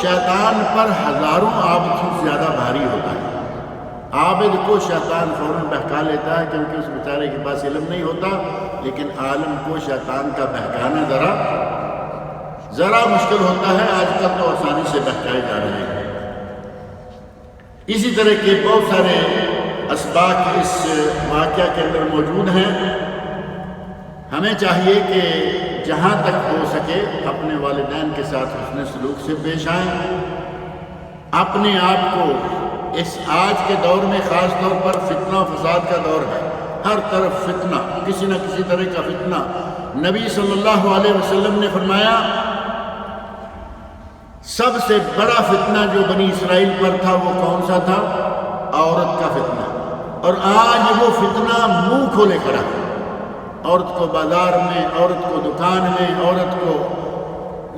شیطان پر ہزاروں عابد سے زیادہ بھاری ہوتا ہے، عابد کو شیطان فوراً بہکا لیتا ہے کیونکہ اس بیچارے کے پاس علم نہیں ہوتا، لیکن عالم کو شیطان کا بہکانا ذرا مشکل ہوتا ہے۔ آج کل تو آسانی سے بہکائے جا رہے ہیں۔ اسی طرح کے بہت سارے اسباق اس واقعہ کے اندر موجود ہیں۔ ہمیں چاہیے کہ جہاں تک ہو سکے اپنے والدین کے ساتھ حسن سلوک سے پیش آئیں، اپنے آپ کو اس آج کے دور میں خاص طور پر فتنہ و فساد کا دور ہے، ہر طرف فتنہ، کسی نہ کسی طرح کا فتنہ۔ نبی صلی اللہ علیہ وسلم نے فرمایا سب سے بڑا فتنہ جو بنی اسرائیل پر تھا وہ کون سا تھا؟ عورت کا فتنہ۔ اور آج وہ فتنہ منہ کھولے کھڑا ہے، عورت کو بازار میں، عورت کو دکان میں، عورت کو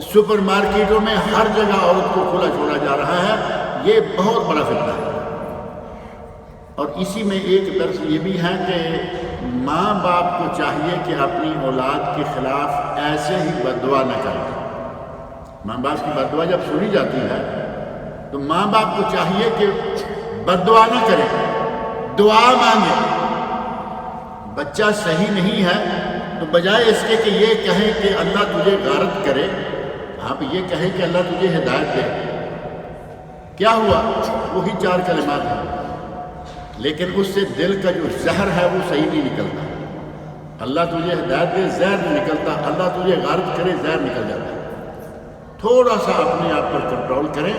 سپر مارکیٹوں میں، ہر جگہ عورت کو کھلا چھوڑا جا رہا ہے۔ یہ بہت بڑا فتنہ ہے۔ اور اسی میں ایک درس یہ بھی ہے کہ ماں باپ کو چاہیے کہ اپنی اولاد کے خلاف ایسے ہی بد دعا نہ کریں۔ ماں باپ کی بد دعا جب سنی جاتی ہے تو ماں باپ کو چاہیے کہ بد دعا نہ کریں، دعا مانگیں۔ بچہ صحیح نہیں ہے تو بجائے اس کے کہ یہ کہیں کہ اللہ تجھے غارت کرے، آپ یہ کہیں کہ اللہ تجھے ہدایت دے۔ کیا ہوا؟ وہی 4 کلمات ہیں، لیکن اس سے دل کا جو زہر ہے وہ صحیح نہیں نکلتا۔ اللہ تجھے ہدایت دے، زہر نہیں نکلتا، اللہ تجھے غارت کرے، زہر نکل جاتا ہے۔ تھوڑا سا اپنے آپ پر کنٹرول کریں۔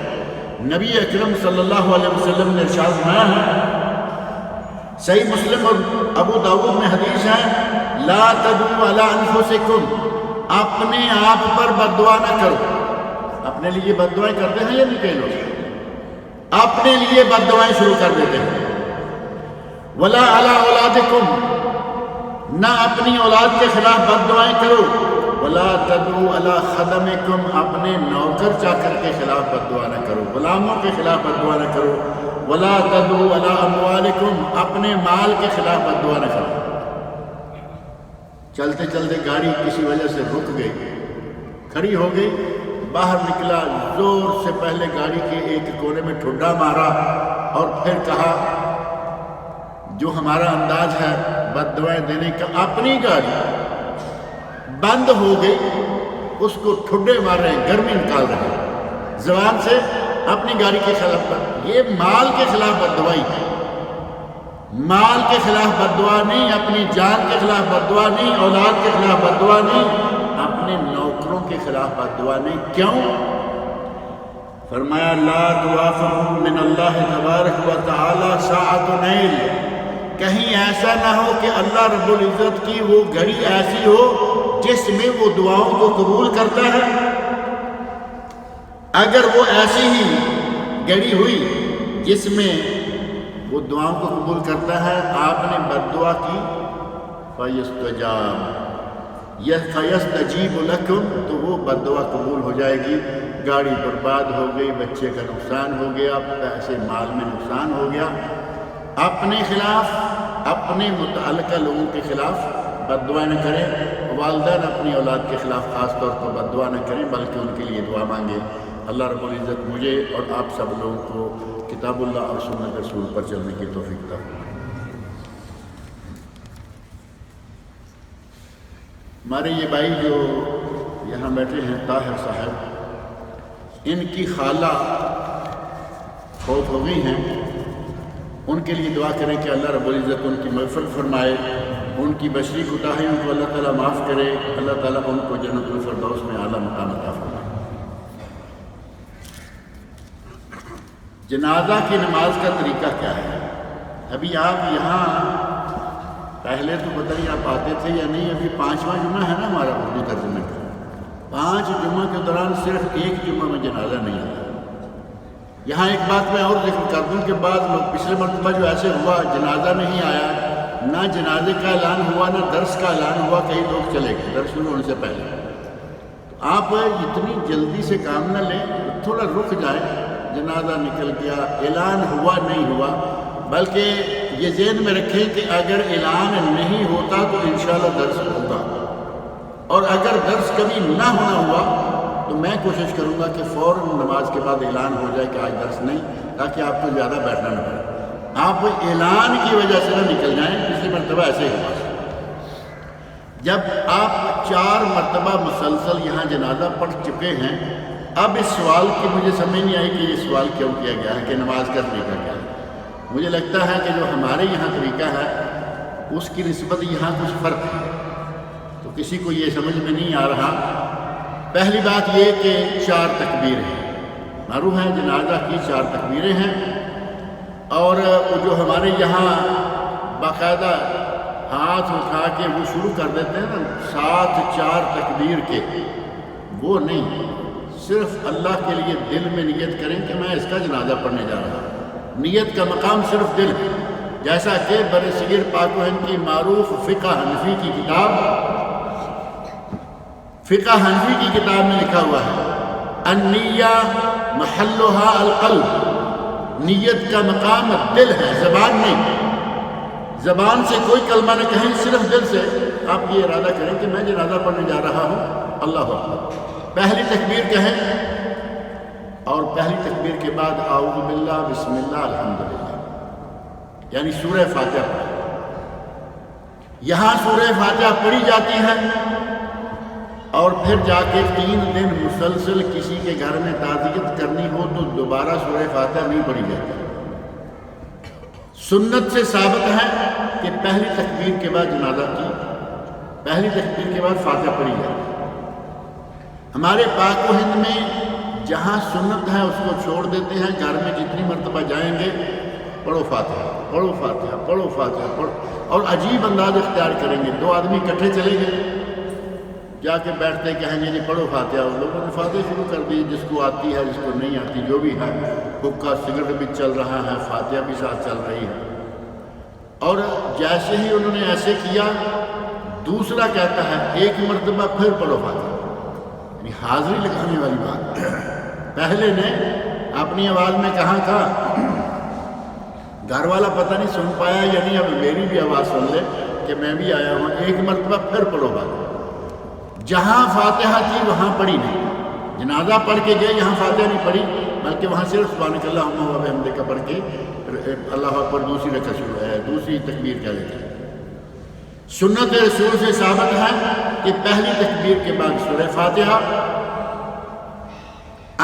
نبی اکرم صلی اللہ علیہ وسلم نے ارشاد فرمایا ہے، صحیح مسلم اور ابو داؤد میں حدیث ہے، لا تدعوا علی انفسکم، اپنے آپ پر بد دعا نہ کرو۔ اپنے لیے بد دعائیں کرتے ہیں یا نہیں؟ کئی لوگ اپنے لیے بد دعائیں شروع کر دیتے ہیں۔ ولا علی اولادکم، نہ اپنی اولاد کے خلاف بد دعائیں کرو۔ ولا تدعوا علی خدمکم، اپنے نوکر چاکر کے خلاف بد دعا نہ کرو، غلاموں کے خلاف بد دعا نہ کرو۔ ولا تدعوا علی اموالکم، اپنے مال کے خلاف بد دعا نہ کرو۔ چلتے چلتے گاڑی کسی وجہ سے رک گئی، کھڑی ہو گئی، باہر نکلا، زور سے پہلے گاڑی کے ایک کونے میں ٹھڈا مارا اور پھر کہا جو ہمارا انداز ہے بد دعائیں دینے کا، اپنی گاڑی بند ہو گئی، اس کو ٹھڈے مار رہے ہیں، گرمی نکال رہے ہیں زبان سے اپنی گاڑی کے خلاف۔ یہ مال کے خلاف بد دعائی ہے، مال کے خلاف بد دعا نہیں، اپنی جان کے خلاف بد دعا نہیں، اولاد کے خلاف بد دعا نہیں، اپنے نوکروں کے خلاف بد دعا نہیں۔ کیوں؟ فرمایا لا توافقوا من اللہ تبارک و تعالی ساعۃ نیل، کہیں ایسا نہ ہو کہ اللہ رب العزت کی وہ گھڑی ایسی ہو جس میں وہ دعاؤں کو قبول کرتا ہے۔ اگر وہ ایسی ہی گھڑی ہوئی جس میں وہ دعاؤں کو قبول کرتا ہے، آپ نے بد دعا کی، فَيَسْتَجِيبُ لَكُمْ، تو وہ بد دعا قبول ہو جائے گی۔ گاڑی برباد ہو گئی، بچے کا نقصان ہو گیا، پیسے مال میں نقصان ہو گیا۔ اپنے خلاف، اپنے متعلقہ لوگوں کے خلاف بد دعا نہ کریں۔ والدین اپنی اولاد کے خلاف خاص طور پر بد دعا نہ کریں، بلکہ ان کے لیے دعا مانگیں۔ اللہ رب العزت مجھے اور آپ سب لوگوں کو کتاب اللہ اور سنت رسول پر چلنے کی توفیق عطا فرمائے۔ ہمارے یہ بھائی جو یہاں بیٹھے ہیں طاہر صاحب، ان کی خالہ فوت ہو گئی ہیں، ان کے لیے دعا کریں کہ اللہ رب العزت ان کی مغفرت فرمائے، ان کی بشری کوتاہیوں کو اللہ تعالیٰ معاف کرے، اللہ تعالیٰ ان کو جنت الفردوس میں اعلیٰ مقام عطا فرمائے۔ جنازہ کی نماز کا طریقہ کیا ہے؟ ابھی آپ یہاں پہلے تو پتہ نہیں آپ آتے تھے یا نہیں، ابھی 5واں جمعہ ہے نا ہمارا اردو ترجمے کا، 5 جمعہ کے دوران صرف 1 جمعہ میں جنازہ نہیں آتا۔ یہاں ایک بات میں اور ذکر کر دوں کہ بعض لوگ پچھلے مرتبہ جو ایسے ہوا جنازہ نہیں آیا، نہ جنازے کا اعلان ہوا نہ درس کا اعلان ہوا، کئی لوگ چلے گئے درس شروع ہونے سے پہلے۔ آپ اتنی جلدی سے کام نہ لیں، تھوڑا رک جائیں، جنازہ نکل گیا، اعلان ہوا نہیں ہوا، بلکہ یہ ذہن میں رکھیں کہ اگر اعلان نہیں ہوتا تو انشاءاللہ درس ہوگا، اور اگر درس کبھی نہ ہونا ہوا تو میں کوشش کروں گا کہ فوراً نماز کے بعد اعلان ہو جائے کہ آج درس نہیں، تاکہ آپ کو زیادہ بیٹھنا نہ پڑے، آپ اعلان کی وجہ سے نہ نکل جائیں۔ پچھلی مرتبہ ایسے ہی ہوا، جب آپ 4 مرتبہ مسلسل یہاں جنازہ پڑھ چکے ہیں، اب اس سوال کی مجھے سمجھ نہیں آئی کہ یہ سوال کیوں کیا گیا ہے کہ نماز کا طریقہ کیا ہے۔ مجھے لگتا ہے کہ جو ہمارے یہاں طریقہ ہے اس کی نسبت یہاں کچھ فرق ہے، تو کسی کو یہ سمجھ میں نہیں آ رہا۔ پہلی بات یہ کہ 4 تکبیر ہیں، معروف ہے جنازہ کی 4 تکبیریں ہیں۔ اور جو ہمارے یہاں باقاعدہ ہاتھ اٹھا کے وہ شروع کر دیتے ہیں نا 7 4 تکبیر کے، وہ نہیں، صرف اللہ کے لیے دل میں نیت کریں کہ میں اس کا جنازہ پڑھنے جا رہا ہوں۔ نیت کا مقام صرف دل، جیسا کہ برصغیر پاک و ہند کی معروف فقہ حنفی کی کتاب میں لکھا ہوا ہے النیہ محلھا القلب، نیت کا مقام دل ہے، زبان نہیں۔ زبان سے کوئی کلمہ نہ کہیں، صرف دل سے آپ یہ ارادہ کریں کہ میں جنازہ پڑھنے جا رہا ہوں، اللہ اکبر، پہلی تکبیر کہیں، اور پہلی تکبیر کے بعد اعوذ باللہ بسم اللہ الحمدللہ، یعنی سورہ فاتحہ پڑھیں۔ یہاں سورہ فاتحہ پڑھی جاتی ہے، اور پھر جا کے 3 دن مسلسل کسی کے گھر میں تعزیت کرنی ہو تو دوبارہ سورہ فاتحہ نہیں پڑھی جاتی۔ سنت سے ثابت ہے کہ پہلی تکبیر کے بعد جنازہ کی، پہلی تکبیر کے بعد فاتحہ پڑھی جاتی ہے۔ ہمارے پاک و ہند میں جہاں سنت ہے اس کو چھوڑ دیتے ہیں، گھر میں جتنی مرتبہ جائیں گے پڑھو فاتحہ، پڑھو فاتحہ، پڑھو فاتحہ، پڑھو، اور عجیب انداز اختیار کریں گے۔ 2 آدمی اکٹھے چلے گئے، جا کے بیٹھتے کہیں گے جی پڑھو فاتحہ، ان لوگوں نے فاتحہ شروع کر دی، جس کو آتی ہے جس کو نہیں آتی، جو بھی ہے، حکا سگرٹ بھی چل رہا ہے، فاتحہ بھی ساتھ چل رہی ہے، اور جیسے ہی انہوں نے ایسے کیا، دوسرا کہتا ہے 1 مرتبہ پھر پڑھو فاتحہ، یعنی حاضری لگانے والی بات۔ پہلے نے اپنی آواز میں کہا تھا، گھر والا پتہ نہیں سن پایا یا نہیں، اب میری بھی آواز سن لے کہ میں بھی آیا ہوں، 1 مرتبہ پھر پڑھو فاتحہ۔ جہاں فاتحہ تھی وہاں پڑھی نہیں، جنازہ پڑھ کے گئے، یہاں فاتحہ نہیں پڑھی، بلکہ وہاں صرف سبحانک اللہم و بحمدک پڑھ کے اللہ اکبر دوسری رکعت شروع ہے، دوسری تکبیر کہہ دیتے ہیں۔ سنت رسول سے ثابت ہے کہ پہلی تکبیر کے بعد سورہ فاتحہ،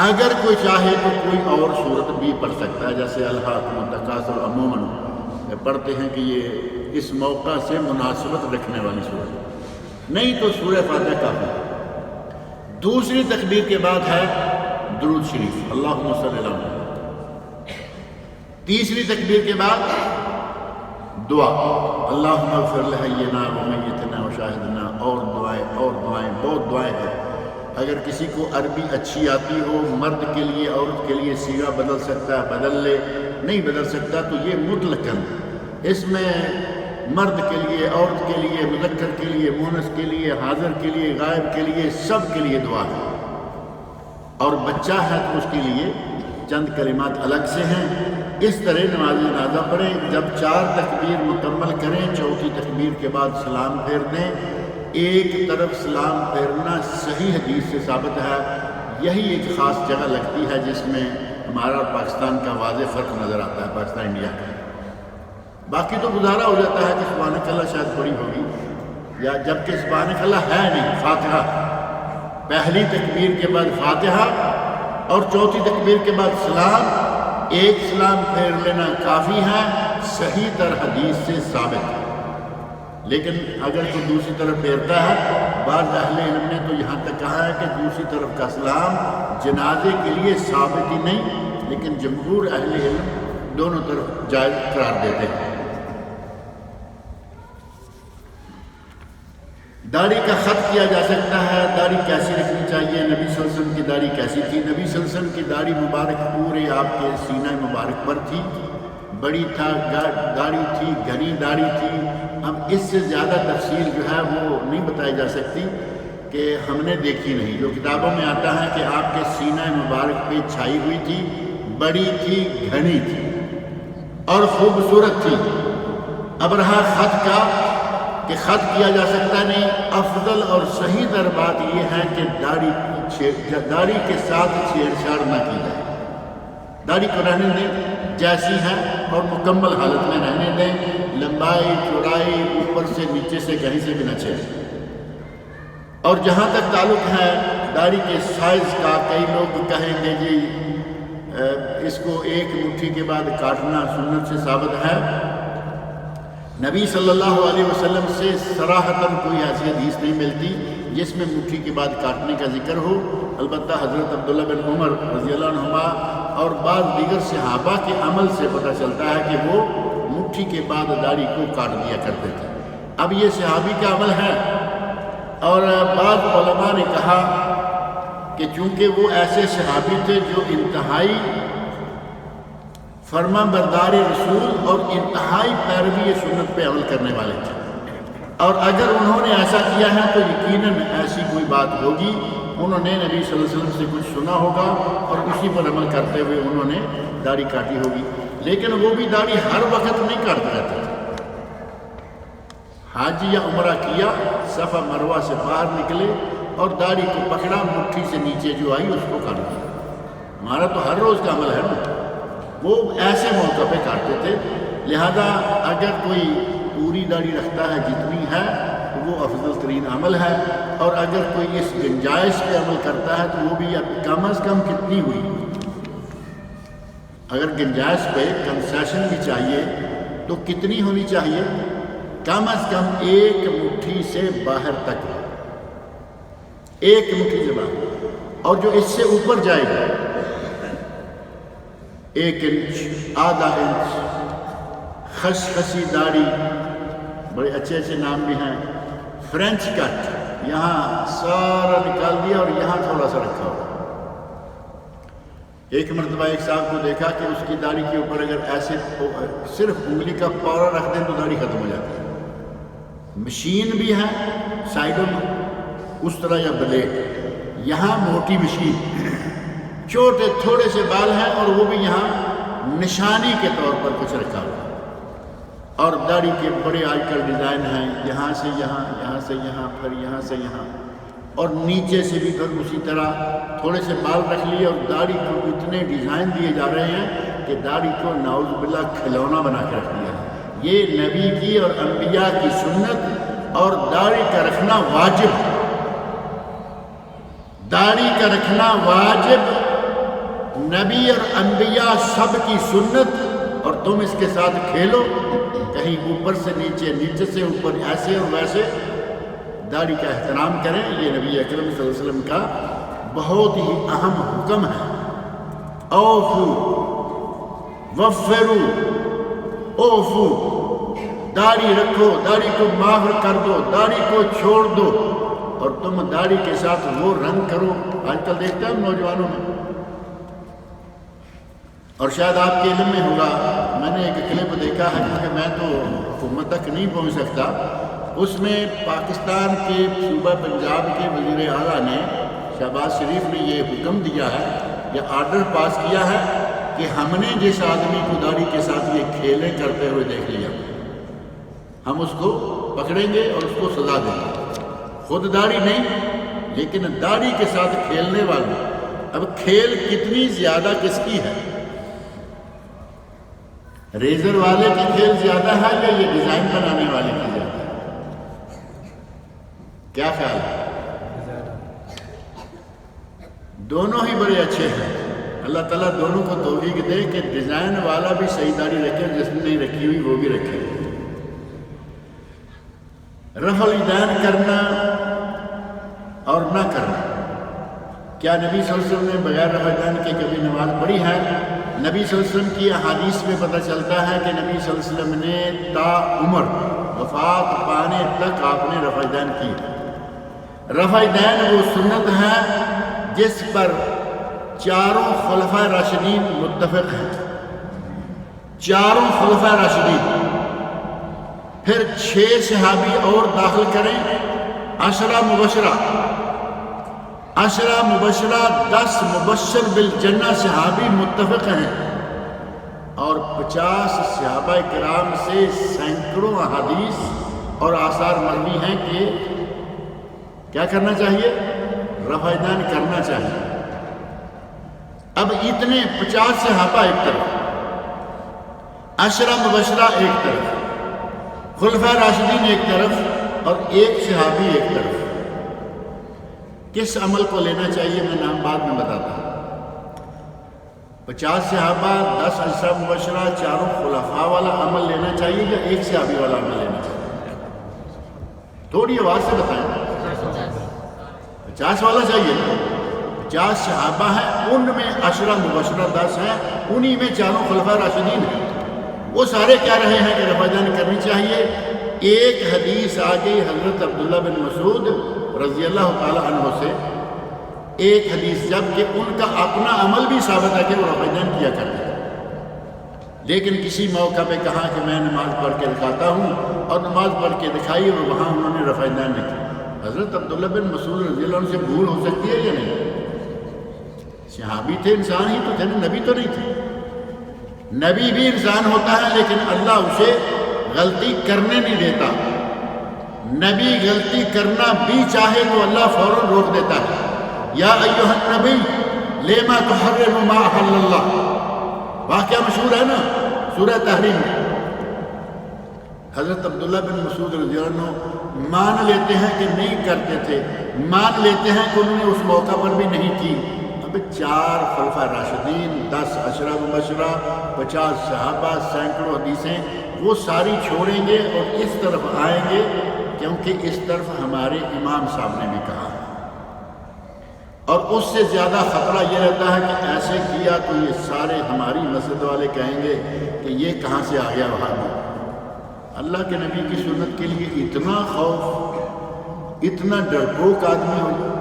اگر کوئی چاہے تو کوئی اور صورت بھی پڑھ سکتا ہے، جیسے الہاکم التکاثر عموماً پڑھتے ہیں کہ یہ اس موقع سے مناسبت رکھنے والی صورت، نہیں تو سورہ فاتحہ کافی ہے۔ دوسری تکبیر کے بعد ہے درود شریف، اللہم صلی اللہ علیہ وسلم۔ تیسری تکبیر کے بعد دعا، اللہم اغفر لحینا و میتنا و شاہدنا، اور دعائیں بہت دعائیں ہیں۔ اگر کسی کو عربی اچھی آتی ہو، مرد کے لیے عورت کے لیے صیغہ بدل سکتا ہے، بدل لے، نہیں بدل سکتا تو یہ مطلقاً اس میں مرد کے لیے، عورت کے لیے، مذکر کے لیے، مؤنث کے لیے، حاضر کے لیے، غائب کے لیے، سب کے لیے دعا ہے۔ اور بچہ ہے تو اس کے لیے چند کلمات الگ سے ہیں۔ اس طرح نماز جنازہ پڑھیں، جب 4 تکبیر مکمل کریں، 4تھی تکبیر کے بعد سلام پھیر دیں۔ ایک طرف سلام پھیرنا صحیح حدیث سے ثابت ہے، یہی ایک خاص جگہ لگتی ہے جس میں ہمارا اور پاکستان کا واضح فرق نظر آتا ہے، پاکستان انڈیا کا۔ باقی تو گزارا ہو جاتا ہے کہ سبحانک اللہ شاید پڑھی ہوگی، یا جبکہ سبحانک اللہ ہے نہیں، فاتحہ، پہلی تکبیر کے بعد فاتحہ اور 4تھی تکبیر کے بعد سلام، ایک سلام پھیر لینا کافی ہے، صحیح تر حدیث سے ثابت ہے۔ لیکن اگر کوئی دوسری طرف پھیرتا ہے، بعض اہل علم نے تو یہاں تک کہا ہے کہ دوسری طرف کا سلام جنازے کے لیے ثابت ہی نہیں، لیکن جمہور اہل علم دونوں طرف جائز قرار دیتے ہیں۔ داڑھی کا خط کیا جا سکتا ہے، داڑھی کیسی رکھنی چاہیے، نبی صلی اللہ علیہ وسلم کی داڑھی کیسی تھی؟ نبی صلی اللہ علیہ وسلم کی داڑھی مبارک پورے آپ کے سینہ مبارک پر تھی، بڑی داڑھی تھی، گھنی داڑھی تھی۔ اب اس سے زیادہ تفصیل جو ہے وہ نہیں بتائی جا سکتی کہ ہم نے دیکھی نہیں، جو کتابوں میں آتا ہے کہ آپ کے سینہ مبارک پہ چھائی ہوئی تھی، بڑی تھی، گھنی تھی اور خوبصورت تھی۔ اب رہا خط کا کہ خط کیا جا سکتا نہیں، افضل اور صحیح تر بات یہ ہے کہ داڑھی کے ساتھ چھیڑ چھاڑ نہ کی جائے، داڑھی کو رہنے دیں جیسی ہے اور مکمل حالت میں رہنے دیں، لمبائی چوڑائی اوپر سے نیچے سے کہیں سے بھی نہ چھیڑیں۔ اور جہاں تک تعلق ہے داڑھی کے سائز کا، کئی لوگ کہیں گے جی اس کو 1 مٹھی کے بعد کاٹنا سنت سے ثابت ہے۔ نبی صلی اللہ علیہ وسلم سے صراحتاً کوئی ایسی حدیث نہیں ملتی جس میں مٹھی کے بعد کاٹنے کا ذکر ہو۔ البتہ حضرت عبداللہ بن عمر رضی اللہ عنہما اور بعض دیگر صحابہ کے عمل سے پتہ چلتا ہے کہ وہ مٹھی کے بعد داڑھی کو کاٹ دیا کرتے تھے۔ اب یہ صحابی کا عمل ہے، اور بعض علماء نے کہا کہ چونکہ وہ ایسے صحابی تھے جو انتہائی فرما بردار رسول اور انتہائی پیروی سنت پہ عمل کرنے والے تھے، اور اگر انہوں نے ایسا کیا ہے تو یقیناً ایسی کوئی بات ہوگی، انہوں نے نبی صلی اللہ علیہ وسلم سے کچھ سنا ہوگا اور اسی پر عمل کرتے ہوئے انہوں نے داڑھی کاٹی ہوگی۔ لیکن وہ بھی داڑھی ہر وقت نہیں کاٹتے رہتے تھے، حج یا عمرہ کیا، صفا مروہ سے باہر نکلے اور داڑھی کو پکڑا، مٹھی سے نیچے جو آئی اس کو کاٹ دیا۔ ہمارا تو ہر روز کا عمل ہے نا، وہ ایسے موقع پہ کاٹتے تھے۔ لہذا اگر کوئی پوری داڑھی رکھتا ہے جتنی ہے تو وہ افضل ترین عمل ہے، اور اگر کوئی اس گنجائش پہ عمل کرتا ہے تو وہ بھی کم از کم کتنی ہوئی، اگر گنجائش پہ کنسیشن بھی چاہیے تو کتنی ہونی چاہیے؟ کم از کم ایک مٹھی سے باہر تک، ایک مٹھی سے باہر، اور جو اس سے اوپر جائے گا 1 انچ، آدھا انچ، خشخشی داڑھی، بڑے اچھے اچھے نام بھی ہیں، فرینچ کٹ، یہاں سارا نکال دیا اور یہاں تھوڑا سا رکھا ہوا۔ ایک مرتبہ ایک صاحب کو دیکھا کہ اس کی داڑھی کے اوپر اگر ایسے صرف انگلی کا پورا رکھ دیں تو داڑھی ختم ہو جاتی ہے۔ مشین بھی ہے سائڈوں میں اس طرح، یا بلیڈ، یہاں موٹی مشین، چھوٹے تھوڑے سے بال ہیں اور وہ بھی یہاں نشانی کے طور پر کچھ رکھا ہوا، اور داڑھی کے بڑے آج کل ڈیزائن ہیں، یہاں سے یہاں، یہاں سے یہاں، پھر یہاں سے یہاں، اور نیچے سے بھی پھر اسی طرح تھوڑے سے بال رکھ لیے، اور داڑھی کو اتنے ڈیزائن دیے جا رہے ہیں کہ داڑھی کو نعوذ باللہ کھلونا بنا کے رکھ دیا۔ یہ نبی کی اور انبیاء کی سنت، اور داڑھی کا رکھنا واجب، داڑھی کا رکھنا واجب، نبی اور انبیاء سب کی سنت، اور تم اس کے ساتھ کھیلو، کہیں اوپر سے نیچے، نیچے سے اوپر، ایسے اور ویسے۔ داڑھی کا احترام کریں، یہ نبی اکرم صلی اللہ علیہ وسلم کا بہت ہی اہم حکم ہے۔ اوفو وفرو، اوفو، داڑھی رکھو، داڑھی کو معاف کر دو، داڑھی کو چھوڑ دو، اور تم داڑھی کے ساتھ وہ رنگ کرو۔ آج کل دیکھتے ہیں نوجوانوں میں، اور شاید آپ کے علم میں ہوگا، میں نے ایک کلپ دیکھا ہے کیونکہ میں تو حکومت تک نہیں پہنچ سکتا، اس میں پاکستان کے صوبہ پنجاب کے وزیر اعلیٰ نے، شہباز شریف نے یہ حکم دیا ہے یا آرڈر پاس کیا ہے کہ ہم نے جس آدمی کو داڑھی کے ساتھ یہ کھیلیں کرتے ہوئے دیکھ لیا، ہم اس کو پکڑیں گے اور اس کو سزا دیں گے۔ خود داڑھی نہیں، لیکن داڑھی کے ساتھ کھیلنے والے۔ اب کھیل کتنی زیادہ کس کی ہے؟ ریزر والے کی کھیل زیادہ ہے یا یہ ڈیزائن بنانے والے کی زیادہ ہے؟ کیا خیال ہے؟ دونوں ہی بڑے اچھے ہیں، اللہ تعالیٰ دونوں کو توفیق دے کہ ڈیزائن والا بھی صحیح داڑھی رکھے، جس نے نہیں رکھی ہوئی وہ بھی رکھے۔ رفع الیدین کرنا اور نہ کرنا، کیا نبی صلی اللہ علیہ وسلم نے بغیر رفع الیدین کے کبھی نماز پڑھی ہے؟ نبی صلی اللہ علیہ وسلم کی احادیث میں پتہ چلتا ہے کہ نبی صلی اللہ علیہ وسلم نے تا عمر، وفات پانے تک آپ نے رفع الیدین کی۔ رفع الیدین وہ سنت ہے جس پر چاروں خلفائے راشدین متفق ہیں، چاروں خلفائے راشدین، پھر 6 صحابی اور داخل کریں، 10 مبشرہ، 10 مبشرہ، 10 مبشر بالجنہ صحابی متفق ہیں، اور 50 صحابہ کرام سے سینکڑوں احادیث اور آثار مروی ہیں کہ کیا کرنا چاہیے؟ رفع الیدین کرنا چاہیے۔ اب اتنے 50 صحابہ ایک طرف، 10 مبشرہ ایک طرف، خلفائے راشدین ایک طرف، اور ایک صحابی ایک طرف، کس عمل کو لینا چاہیے؟ میں نام بعد میں بتاتا ہوں۔ 50 صحابہ، 10 10 مبشرہ، چاروں خلفاء والا عمل لینا چاہیے یا ایک صحابی والا عمل لینا چاہیے؟ تھوڑی آواز سے بتائیں۔ 50 والا چاہیے نا، 50 صحابہ ہیں، ان میں 10 مبشرہ 10 ہیں، انہی میں چاروں خلفاء راشدین ہیں۔ وہ سارے کہہ رہے ہیں کہ رفع دین کرنی چاہیے۔ ایک حدیث آ گئی حضرت عبداللہ بن مسعود رضی اللہ تعالی عنہ سے، ایک حدیث، جب کہ ان کا اپنا عمل بھی ثابت ہے کہ وہ رفع دین کیا کرتے ہیں، لیکن کسی موقع پہ کہا کہ میں نماز پڑھ کے دکھاتا ہوں، اور نماز پڑھ کے دکھائی اور وہاں انہوں نے رفع دین نہیں کی۔ حضرت عبداللہ بن مسعود رضی اللہ عنہ سے بھول ہو سکتی ہے یا نہیں؟ صحابی تھے، انسان ہی تو تھے، نبی تو نہیں تھے۔ نبی بھی انسان ہوتا ہے، لیکن اللہ اسے غلطی کرنے نہیں دیتا۔ نبی غلطی کرنا بھی چاہے تو اللہ فوراً روک دیتا ہے۔ یا ایھا النبی لما تحرم ما احل اللہ، واقعہ مشہور ہے نا سورہ تحریم میں۔ حضرت عبداللہ بن مسعود رضی اللہ عنہ مان لیتے ہیں کہ نہیں کرتے تھے، مان لیتے ہیں کہ انہوں نے اس موقع پر بھی نہیں کی۔ اب 4 خلفاء راشدین، 10 عشرہ مبشرہ، 50 صحابہ، سینکڑوں حدیثیں، وہ ساری چھوڑیں گے اور اس طرف آئیں گے، کیونکہ اس طرف ہمارے امام صاحب نے بھی کہا ہے۔ اور اس سے زیادہ خطرہ یہ رہتا ہے کہ ایسے کیا تو یہ سارے ہماری مسجد والے کہیں گے کہ یہ کہاں سے آ گیا وہابی۔ اللہ کے نبی کی سنت کے لیے اتنا خوف، اتنا ڈرپوک آدمی ہو،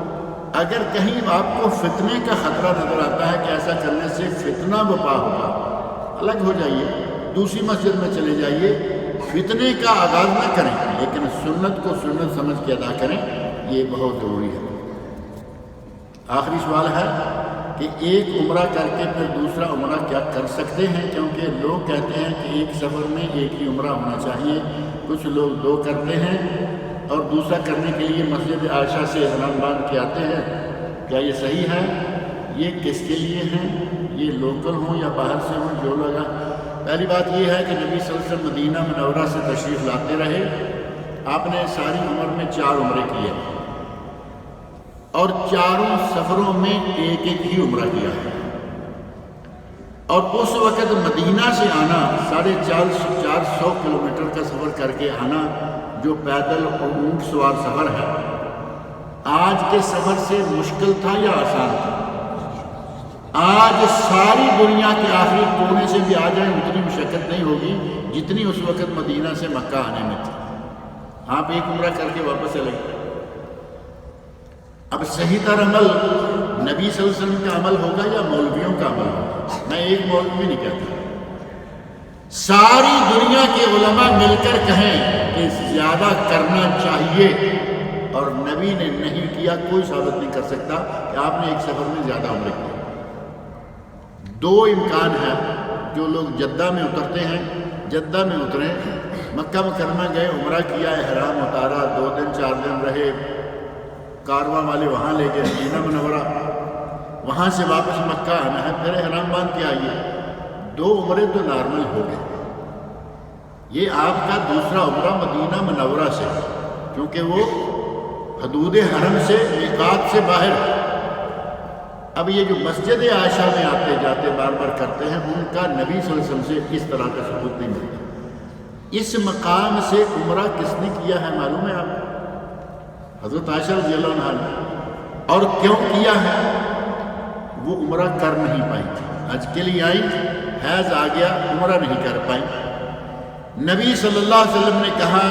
اگر کہیں آپ کو فتنے کا خطرہ نظر آتا ہے کہ ایسا کرنے سے فتنہ بپا ہوگا، الگ ہو جائیے، دوسری مسجد میں چلے جائیے، فتنے کا آغاز نہ کریں، لیکن سنت کو سنت سمجھ کے ادا کریں، یہ بہت ضروری ہے۔ آخری سوال ہے کہ ایک عمرہ کر کے پھر دوسرا عمرہ کیا کر سکتے ہیں؟ کیونکہ لوگ کہتے ہیں کہ ایک سفر میں ایک ہی عمرہ ہونا چاہیے، کچھ لوگ 2 کرتے ہیں اور دوسرا کرنے کے لیے مسجد عائشہ سے احرام باندھ کے آتے ہیں، کیا یہ صحیح ہے؟ یہ کس کے لیے ہیں؟ یہ لوکل ہوں یا باہر سے ہوں جو لگا؟ پہلی بات یہ ہے کہ نبی صلی اللہ علیہ وسلم مدینہ منورہ سے تشریف لاتے رہے، آپ نے ساری عمر میں 4 عمرے کیے اور 4 سفروں میں ایک ہی عمرہ کیا ہے، اور اس وقت مدینہ سے آنا 450 کلومیٹر کا سفر کر کے آنا، جو پیدل اور اونٹ سوار سفر ہے، آج کے سفر سے مشکل تھا یا آسان تھا؟ آج ساری دنیا کے آخری کونے سے بھی آ جائیں اتنی مشقت نہیں ہوگی جتنی اس وقت مدینہ سے مکہ آنے میں تھی۔ آپ ایک عمرہ کر کے واپس چلے گئے۔ اب صحیح تر عمل نبی صلی اللہ علیہ وسلم کا عمل ہوگا یا مولویوں کا عمل ہوگا؟ میں ایک مولوی نہیں کہتا، ساری دنیا کے علماء مل کر کہیں کہ زیادہ کرنا چاہیے، اور نبی نے نہیں کیا، کوئی ثابت نہیں کر سکتا کہ آپ نے ایک سفر میں زیادہ عمرے کیا۔ 2 امکان ہے، جو لوگ جدہ میں اترتے ہیں، جدہ میں اترے، مکہ مکرمہ گئے، عمرہ کیا، احرام اتارا، 2 دن 4 دن رہے، کارواں والے وہاں لے گئے مدینہ منورہ، وہاں سے واپس مکہ آنا ہے، پھر احرام باندھ کے آئیے، 2 عمرے تو نارمل ہو گئے۔ یہ آپ کا دوسرا عمرہ مدینہ منورہ سے، کیونکہ وہ حدود حرم سے، میقات سے باہر ہے۔ اب یہ جو مسجد عائشہ میں آتے جاتے بار بار کرتے ہیں، ان کا نبی صلی اللہ علیہ وسلم سے اس طرح کا ثبوت نہیں ملتا۔ اس مقام سے عمرہ کس نے کیا ہے معلوم ہے آپ؟ حضرت عائشہ رضی اللہ عنہا نے۔ اور کیوں کیا ہے؟ وہ عمرہ کر نہیں پائی تھی، حج کے لیے آئی، حیض آ گیا، عمرہ نہیں کر پائی۔ نبی صلی اللہ علیہ وسلم نے کہا،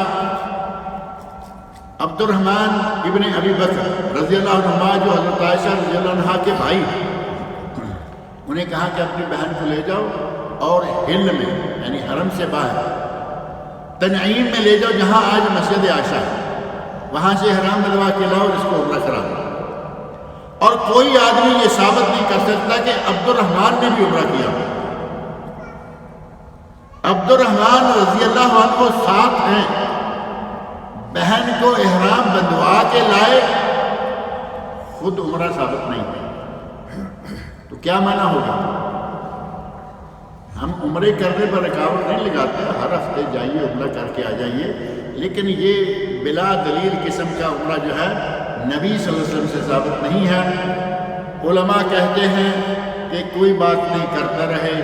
عبد الرحمن ابن ابی بکر رضی اللہ عنہ جو حضرت عائشہ رضی اللہ عنہا کے بھائی، انہیں کہا کہ اپنی بہن کو لے جاؤ اور ہل میں یعنی حرم سے باہر تنعیم میں لے جاؤ، جہاں آج مسجد عائشہ ہے، وہاں سے احرام دلوا کے لاؤ اور اس کو عمرہ کرا دو۔ اور کوئی آدمی یہ ثابت نہیں کر سکتا کہ عبد الرحمن نے بھی عمرہ کیا۔ عبد الرحمن رضی اللہ عنہ ساتھ ہیں، بہن کو احرام بندھوا کے لائے، خود عمرہ ثابت نہیں ہے، تو کیا معنی ہوگا؟ ہم عمرے کرنے پر رکاوٹ نہیں لگاتے، ہر ہفتے جائیے عمرہ کر کے آ جائیے، لیکن یہ بلا دلیل قسم کا عمرہ جو ہے نبی صلی اللہ علیہ وسلم سے ثابت نہیں ہے۔ علماء کہتے ہیں کہ کوئی بات نہیں کرتا رہے،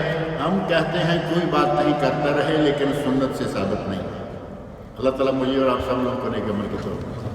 ہم کہتے ہیں کوئی بات نہیں کرتا رہے، لیکن سنت سے ثابت نہیں ہے۔ اللہ تعالیٰ مجھے اور آپ سب لوگوں کو نیک عمل کی توفیق دے۔